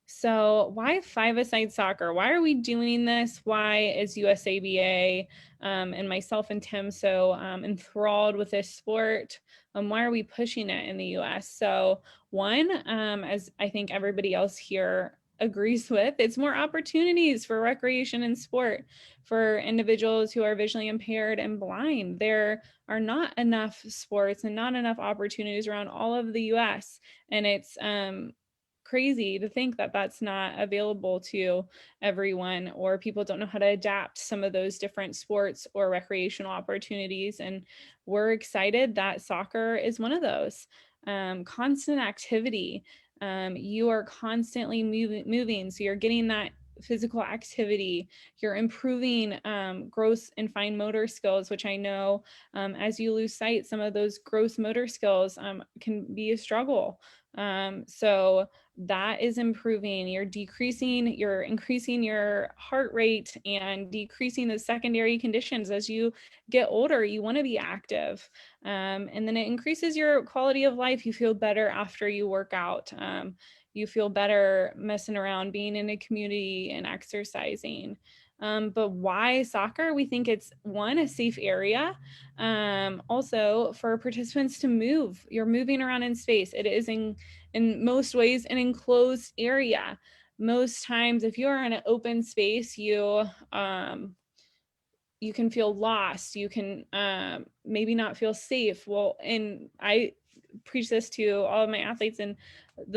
So why five-a-side soccer? Why are we doing this? Why is USABA and myself and Tim so enthralled with this sport? Why are we pushing it in the US? So one, as I think everybody else here agrees with, it's more opportunities for recreation and sport for individuals who are visually impaired and blind. There are not enough sports and not enough opportunities around all of the US. And it's crazy to think that that's not available to everyone, or people don't know how to adapt some of those different sports or recreational opportunities. And we're excited that soccer is one of those. Constant activity. You are constantly moving, so you're getting that physical activity. You're improving gross and fine motor skills, which I know as you lose sight, some of those gross motor skills can be a struggle. So that is improving. You're increasing your heart rate and decreasing the secondary conditions. As you get older, you want to be active. And then it increases your quality of life. You feel better after you work out. You feel better messing around, being in a community and exercising. But why soccer? We think it's one, a safe area. Also for participants to move. You're moving around in space. It is in most ways an enclosed area. Most times if you're in an open space, you can feel lost. You can maybe not feel safe. Well, and I preach this to all of my athletes, and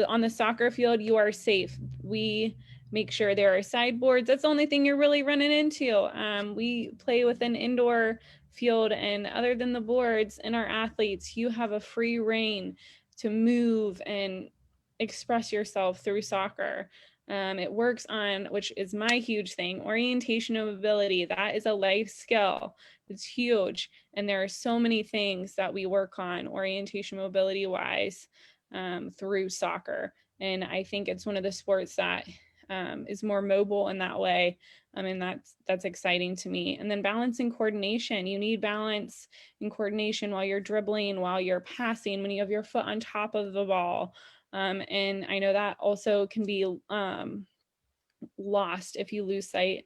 on the soccer field, you are safe. We make sure there are sideboards. That's the only thing you're really running into. We play with an indoor field, and other than the boards and our athletes, you have a free reign to move and express yourself through soccer. It works on, which is my huge thing, orientation and mobility. That is a life skill. It's huge. And there are so many things that we work on orientation mobility wise through soccer. And I think it's one of the sports that is more mobile in that way. And that's exciting to me. And then balance and coordination. You need balance and coordination while you're dribbling, while you're passing, when you have your foot on top of the ball. And I know that also can be lost if you lose sight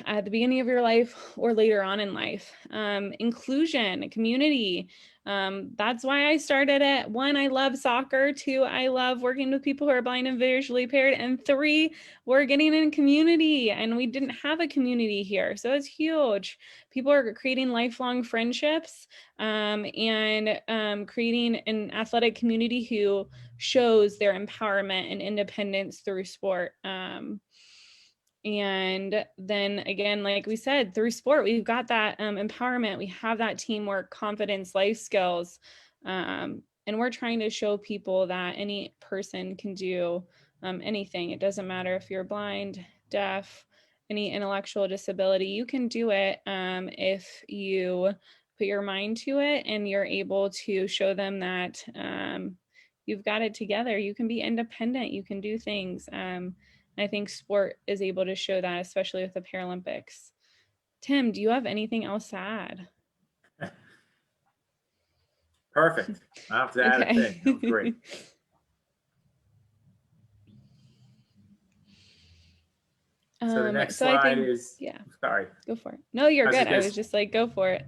at the beginning of your life or later on in life. Inclusion, community. That's why I started it. 1, I love soccer. 2, I love working with people who are blind and visually impaired. And 3, we're getting in community, and we didn't have a community here. So it's huge. People are creating lifelong friendships, and creating an athletic community who shows their empowerment and independence through sport. And then again, like we said, through sport, we've got that empowerment. We have that teamwork, confidence, life skills. And we're trying to show people that any person can do anything. It doesn't matter if you're blind, deaf, any intellectual disability, you can do it if you put your mind to it and you're able to show them that you've got it together. You can be independent, you can do things. I think sport is able to show that, especially with the Paralympics. Tim, do you have anything else to add? Perfect. I have to add a thing. That was great. So the next slide is, yeah. Sorry. Go for it. No, you're good. I this- was just like, go for it.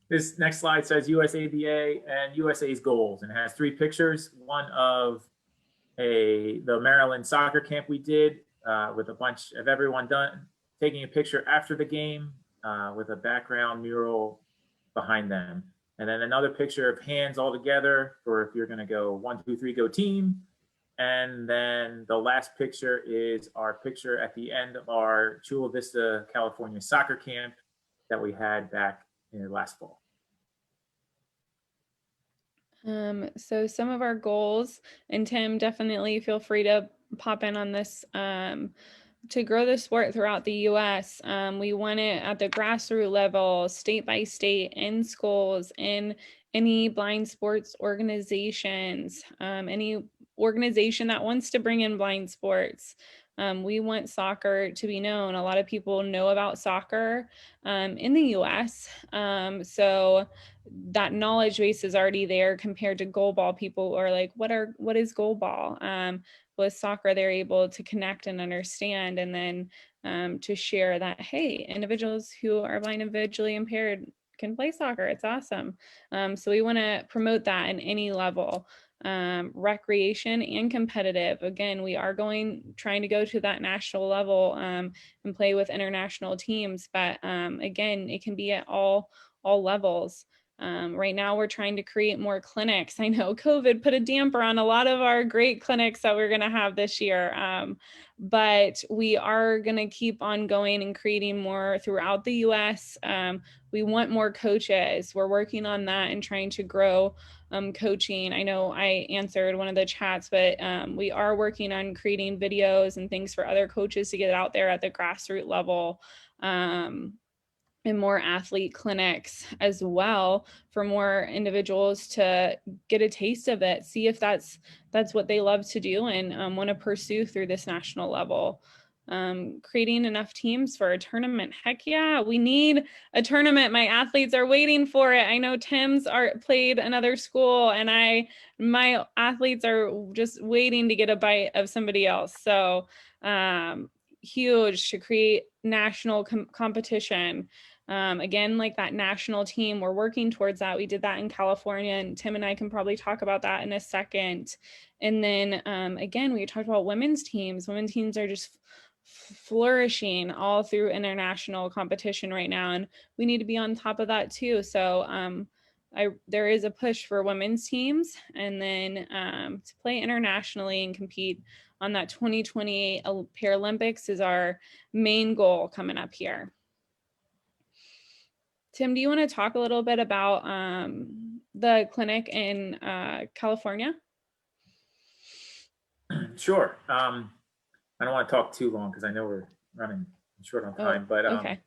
This next slide says USABA and USA's goals, and it has 3 pictures. One of the Maryland soccer camp we did with a bunch of everyone taking a picture after the game with a background mural behind them. And then another picture of hands all together for if you're going to go 1, 2, 3, go team. And then the last picture is our picture at the end of our Chula Vista, California soccer camp that we had back in last fall. So some of our goals, and Tim, definitely feel free to pop in on this, to grow the sport throughout the US. We want it at the grassroots level, state by state, in schools, in any blind sports organizations, any organization that wants to bring in blind sports. We want soccer to be known. A lot of people know about soccer in the US. So that knowledge base is already there compared to goalball. People are like, what is goalball? With soccer, they're able to connect and understand, and then to share that, hey, individuals who are blind and visually impaired can play soccer. It's awesome. So we want to promote that in any level. Recreation and competitive. Again, we are trying to go to that national level and play with international teams, but again, it can be at all levels. Right now we're trying to create more clinics. I know COVID put a damper on a lot of our great clinics that we're going to have this year, but we are going to keep on going and creating more throughout the US. We want more coaches. We're working on that and trying to grow coaching. I know I answered one of the chats, but we are working on creating videos and things for other coaches to get out there at the grassroots level. And more athlete clinics as well for more individuals to get a taste of it, see if that's what they love to do and want to pursue through this national level. Creating enough teams for a tournament. Heck yeah, we need a tournament. My athletes are waiting for it. I know Tim's played another school, and my athletes are just waiting to get a bite of somebody else. So huge to create national competition. Again, like that national team, we're working towards that. We did that in California, and Tim and I can probably talk about that in a second. And then again, we talked about women's teams. Women's teams are just flourishing all through international competition right now, and we need to be on top of that too. So there is a push for women's teams, and then to play internationally and compete on that 2028 Paralympics is our main goal coming up here. Tim, do you want to talk a little bit about the clinic in California? Sure. I don't want to talk too long because I know we're running short on time, but okay.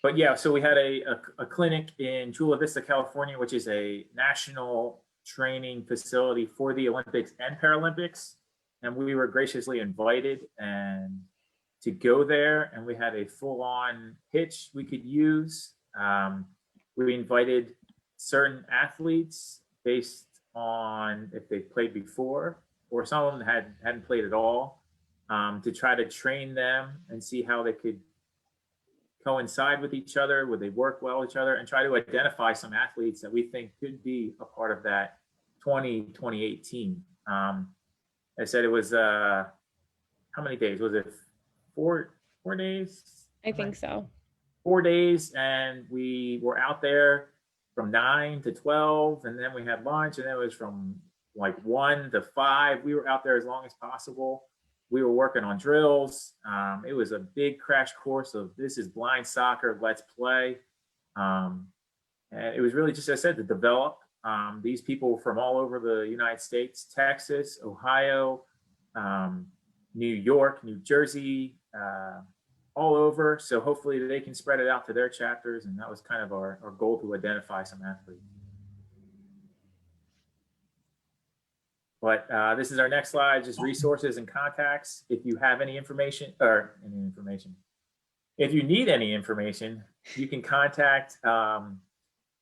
But yeah, so we had a clinic in Chula Vista, California, which is a national training facility for the Olympics and Paralympics. And we were graciously invited to go there, and we had a full-on pitch we could use. We invited certain athletes based on if they played before, or some of them hadn't played at all. to try to train them and see how they could coincide with each other, would they work well with each other, and try to identify some athletes that we think could be a part of that 2028 team. I said it was, how many days? Was it four days? I think so. 4 days, and we were out there from 9 to 12, and then we had lunch, and then it was from like 1 to 5. We were out there as long as possible. We were working on drills. It was a big crash course of this is blind soccer, let's play. And it was really just, as I said, to develop these people from all over the United States, Texas, Ohio, New York, New Jersey, all over. So hopefully they can spread it out to their chapters. And that was kind of our goal, to identify some athletes. But this is our next slide, just resources and contacts. If you have any information, if you need any information, you can contact,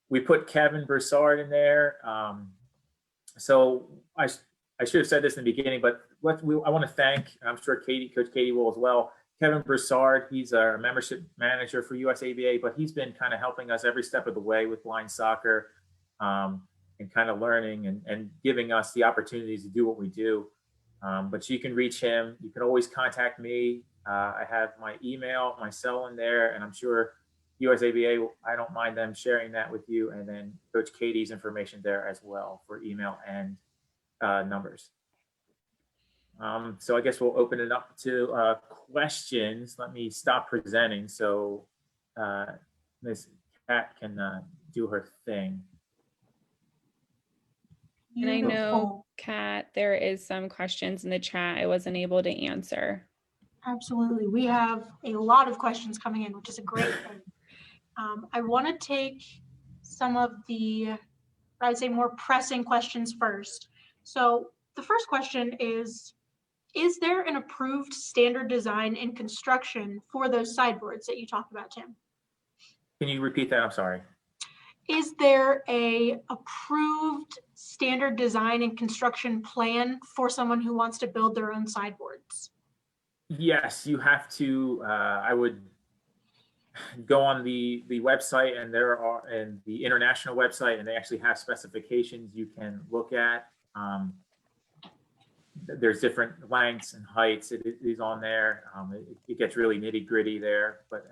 we put Kevin Broussard in there. So I should have said this in the beginning, but I want to thank, I'm sure Coach Katie will as well, Kevin Broussard. He's our membership manager for USABA, but he's been kind of helping us every step of the way with blind soccer. And kind of learning and giving us the opportunities to do what we do. But you can reach him. You can always contact me. I have my email, my cell in there, and I'm sure USABA, I don't mind them sharing that with you. And then Coach Katie's information there as well for email and numbers. So I guess we'll open it up to questions. Let me stop presenting so Ms. Kat can do her thing. And I know, Kat, there is some questions in the chat I wasn't able to answer. Absolutely. We have a lot of questions coming in, which is a great thing. I want to take some of the, I would say, more pressing questions first. So the first question is there an approved standard design in construction for those sideboards that you talked about, Tim? Can you repeat that? I'm sorry. Is there a approved standard design and construction plan for someone who wants to build their own sideboards? Yes, you have to. I would go on the website, and and the international website, and they actually have specifications you can look at. There's different lengths and heights. It is on there. It gets really nitty gritty there, but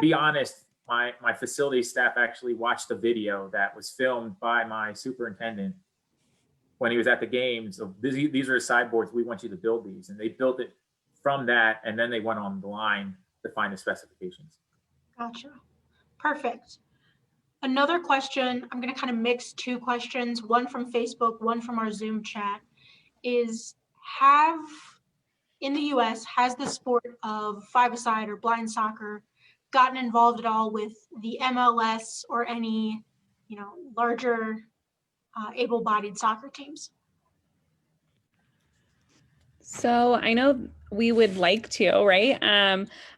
be honest. My facility staff actually watched a video that was filmed by my superintendent when he was at the games. Of these are sideboards, we want you to build these. And they built it from that, and then they went on the line to find the specifications. Gotcha. Perfect. Another question, I'm going to kind of mix two questions, one from Facebook, one from our Zoom chat, is in the US, has the sport of five-a-side or blind soccer gotten involved at all with the MLS or any, larger able-bodied soccer teams? So I know we would like to, right?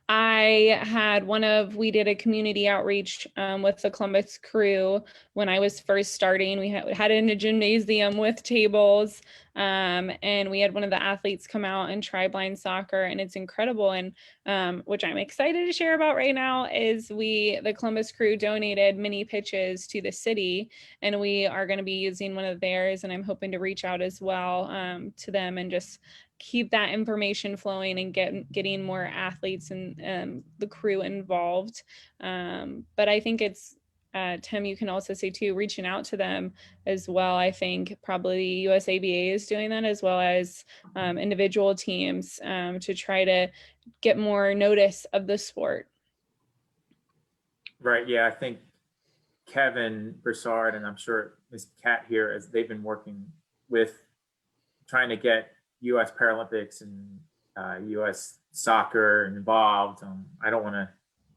I had we did a community outreach with the Columbus Crew when I was first starting. We had it in a gymnasium with tables, and we had one of the athletes come out and try blind soccer, and it's incredible. And which I'm excited to share about right now is the Columbus Crew donated mini pitches to the city, and we are going to be using one of theirs, and I'm hoping to reach out as well to them and just keep that information flowing and getting more athletes and the crew involved. But I think it's, Tim, you can also say too, reaching out to them as well. I think probably USABA is doing that, as well as individual teams to try to get more notice of the sport. Right, yeah, I think Kevin Broussard, and I'm sure Ms. Kat here, as they've been working with trying to get U.S. Paralympics and U.S. soccer involved. I don't want to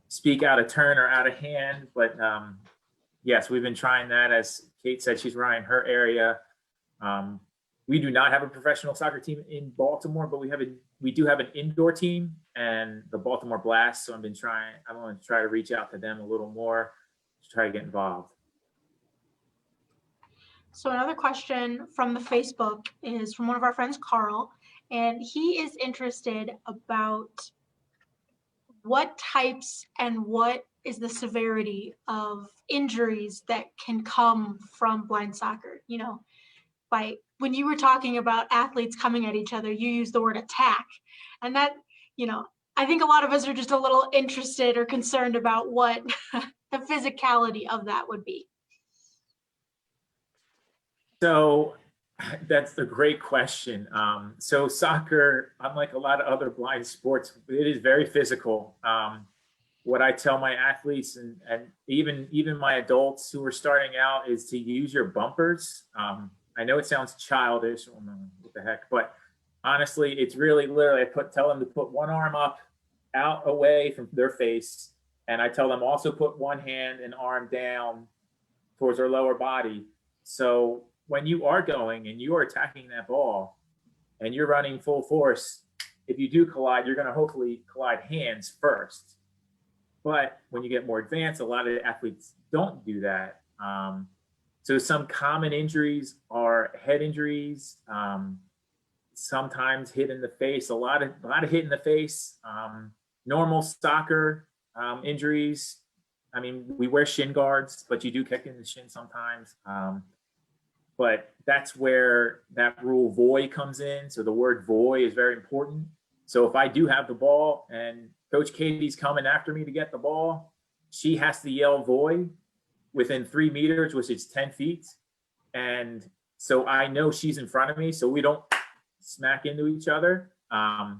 speak out of turn or out of hand, but yes, we've been trying that. As Kate said, she's running her area. We do not have a professional soccer team in Baltimore, but we do have an indoor team, and the Baltimore Blast. So I want to try to reach out to them a little more to try to get involved. So another question from the Facebook is from one of our friends, Carl, and he is interested about what types and what is the severity of injuries that can come from blind soccer. You know, by when you were talking about athletes coming at each other, you used the word attack. And that, you know, I think a lot of us are just a little interested or concerned about what the physicality of that would be. So that's a great question. So soccer, unlike a lot of other blind sports, it is very physical. What I tell my athletes and even my adults who are starting out is to use your bumpers. I know it sounds childish, what the heck, but honestly, it's really literally, tell them to put one arm up, out, away from their face, and I tell them also put one hand and arm down towards their lower body. So when you are going and you are attacking that ball and you're running full force, if you do collide, you're going to hopefully collide hands first. But when you get more advanced, a lot of athletes don't do that. So some common injuries are head injuries, sometimes hit in the face, a lot of hit in the face, normal soccer injuries. I mean, we wear shin guards, but you do kick in the shin sometimes. But that's where that rule voy comes in. So the word voy is very important. So if I do have the ball and Coach Katie's coming after me to get the ball, she has to yell voy within 3 meters, which is 10 feet. And so I know she's in front of me, so we don't smack into each other. And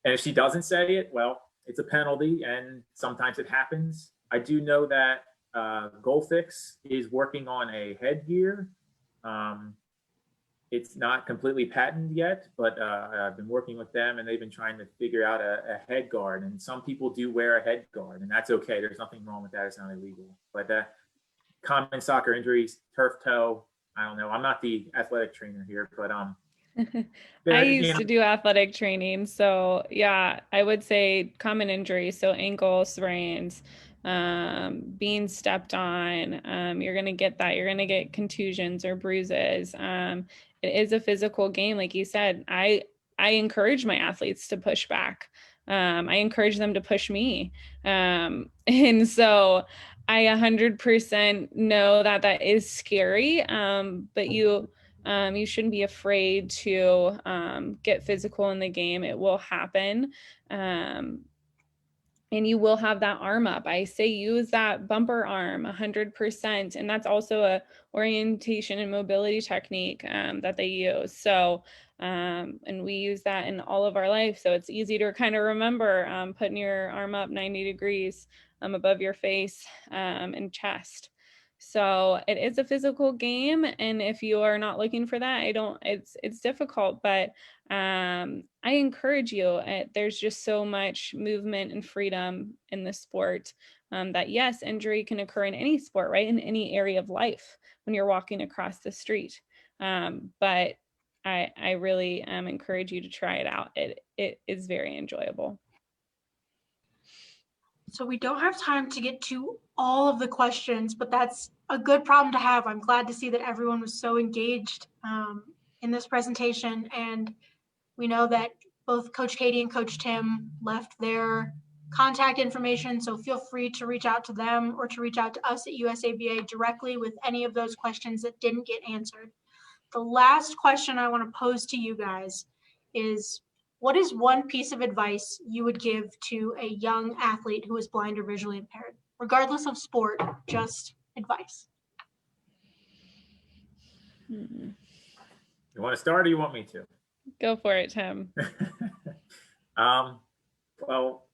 if she doesn't say it, well, it's a penalty, and sometimes it happens. I do know that GoalFix is working on a headgear. It's not completely patented yet, but I've been working with them, and they've been trying to figure out a head guard. And some people do wear a head guard, and that's okay. There's nothing wrong with that. It's not illegal. But common soccer injuries, turf toe. I don't know. I'm not the athletic trainer here, but I used to do athletic training. So yeah, I would say common injuries. So ankle sprains, being stepped on, you're going to get that. You're going to get contusions or bruises. It is a physical game. Like you said, I encourage my athletes to push back. I encourage them to push me. And so I 100% know that is scary. But you shouldn't be afraid to get physical in the game. It will happen. And you will have that arm up. I say use that bumper arm 100%. And that's also a orientation and mobility technique that they use. So, and we use that in all of our life. So it's easy to kind of remember putting your arm up 90 degrees above your face and chest. So it is a physical game. And if you are not looking for that, it's difficult, but I encourage you. There's just so much movement and freedom in the sport that yes, injury can occur in any sport, right? In any area of life when you're walking across the street. But I really encourage you to try it out. It is very enjoyable. So we don't have time to get to all of the questions, but that's a good problem to have. I'm glad to see that everyone was so engaged in this presentation. And we know that both Coach Katie and Coach Tim left their contact information, so feel free to reach out to them or to reach out to us at USABA directly with any of those questions that didn't get answered. The last question I want to pose to you guys is, what is one piece of advice you would give to a young athlete who is blind or visually impaired, regardless of sport, just advice? You want to start or you want me to? Go for it, Tim. Well,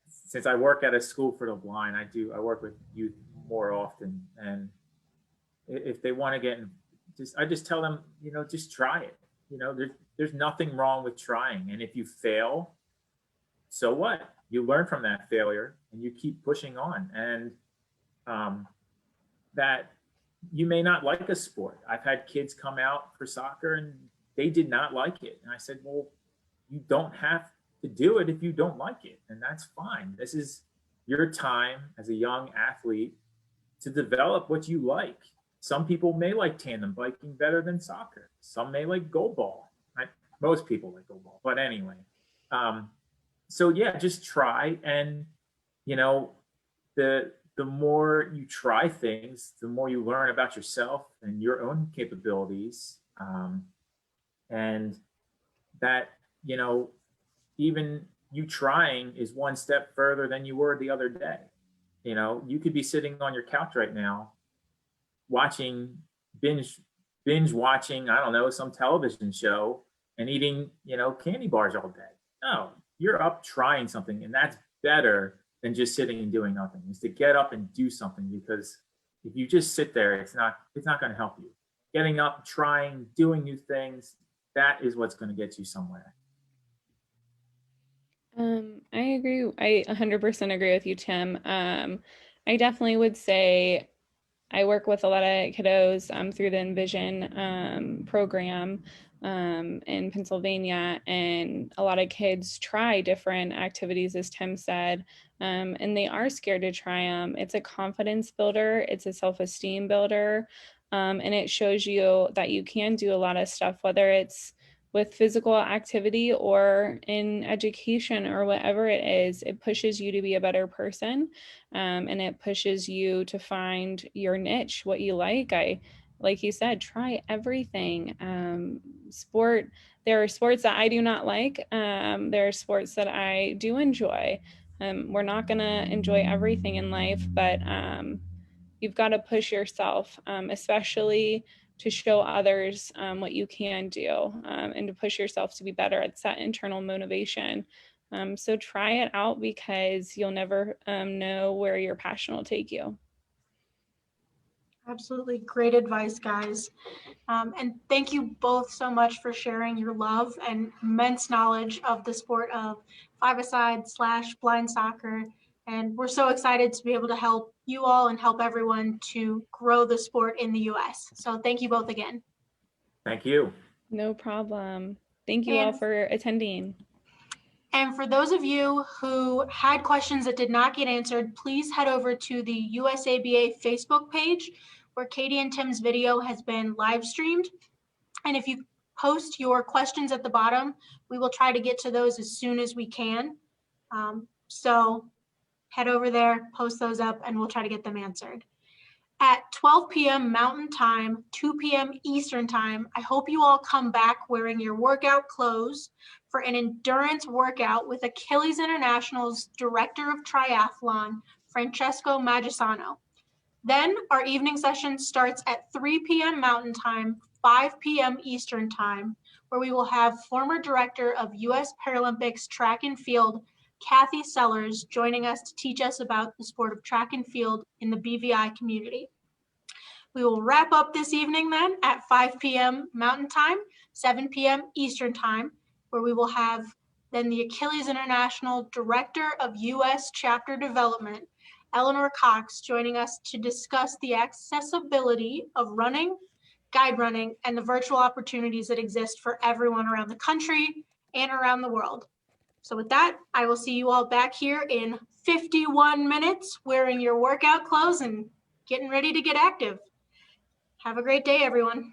since I work at a school for the blind, I work with youth more often. And if they want to get in, I just tell them, just try it. There's nothing wrong with trying. And if you fail, so what? You learn from that failure and you keep pushing on. And that you may not like a sport. I've had kids come out for soccer and they did not like it. And I said, well, you don't have to do it if you don't like it. And that's fine. This is your time as a young athlete to develop what you like. Some people may like tandem biking better than soccer. Some may like goal ball. Most people like goalball, but anyway. So yeah, just try, and you know, the more you try things, the more you learn about yourself and your own capabilities, and that, you know, even you trying is one step further than you were the other day. You know, you could be sitting on your couch right now watching binge watching, I don't know, some television show and eating, you know, candy bars all day. No, you're up trying something, and that's better than just sitting and doing nothing. Is to get up and do something, because if you just sit there, it's not going to help you. Getting up, trying, doing new things, that is what's going to get you somewhere. I agree. I 100% agree with you, Tim. I definitely would say I work with a lot of kiddos through the Envision program in Pennsylvania, and a lot of kids try different activities, as Tim said, and they are scared to try them. It's a confidence builder, it's a self-esteem builder, and it shows you that you can do a lot of stuff, whether it's with physical activity or in education or whatever it is. It pushes you to be a better person, and it pushes you to find your niche, what you like. Like you said, try everything. There are sports that I do not like. There are sports that I do enjoy. We're not going to enjoy everything in life, but you've got to push yourself, especially to show others what you can do, and to push yourself to be better. It's that internal motivation. So try it out, because you'll never know where your passion will take you. Absolutely great advice, guys. And thank you both so much for sharing your love and immense knowledge of the sport of five-a-side / blind soccer. And we're so excited to be able to help you all and help everyone to grow the sport in the US. So thank you both again. Thank you. No problem. Thank you all for attending. And for those of you who had questions that did not get answered, please head over to the USABA Facebook page, where Katie and Tim's video has been live streamed. And if you post your questions at the bottom, we will try to get to those as soon as we can. So head over there, post those up, and we'll try to get them answered. At 12 p.m. Mountain Time, 2 p.m. Eastern Time, I hope you all come back wearing your workout clothes for an endurance workout with Achilles International's Director of Triathlon, Francesco Magisano. Then our evening session starts at 3 p.m. Mountain Time, 5 p.m. Eastern Time, where we will have former Director of U.S. Paralympics Track and Field, Kathy Sellers, joining us to teach us about the sport of track and field in the BVI community. We will wrap up this evening then at 5 p.m. Mountain Time, 7 p.m. Eastern Time, where we will have then the Achilles International Director of U.S. Chapter Development, Eleanor Cox, joining us to discuss the accessibility of running, guide running, and the virtual opportunities that exist for everyone around the country and around the world. So with that, I will see you all back here in 51 minutes, wearing your workout clothes and getting ready to get active. Have a great day, everyone.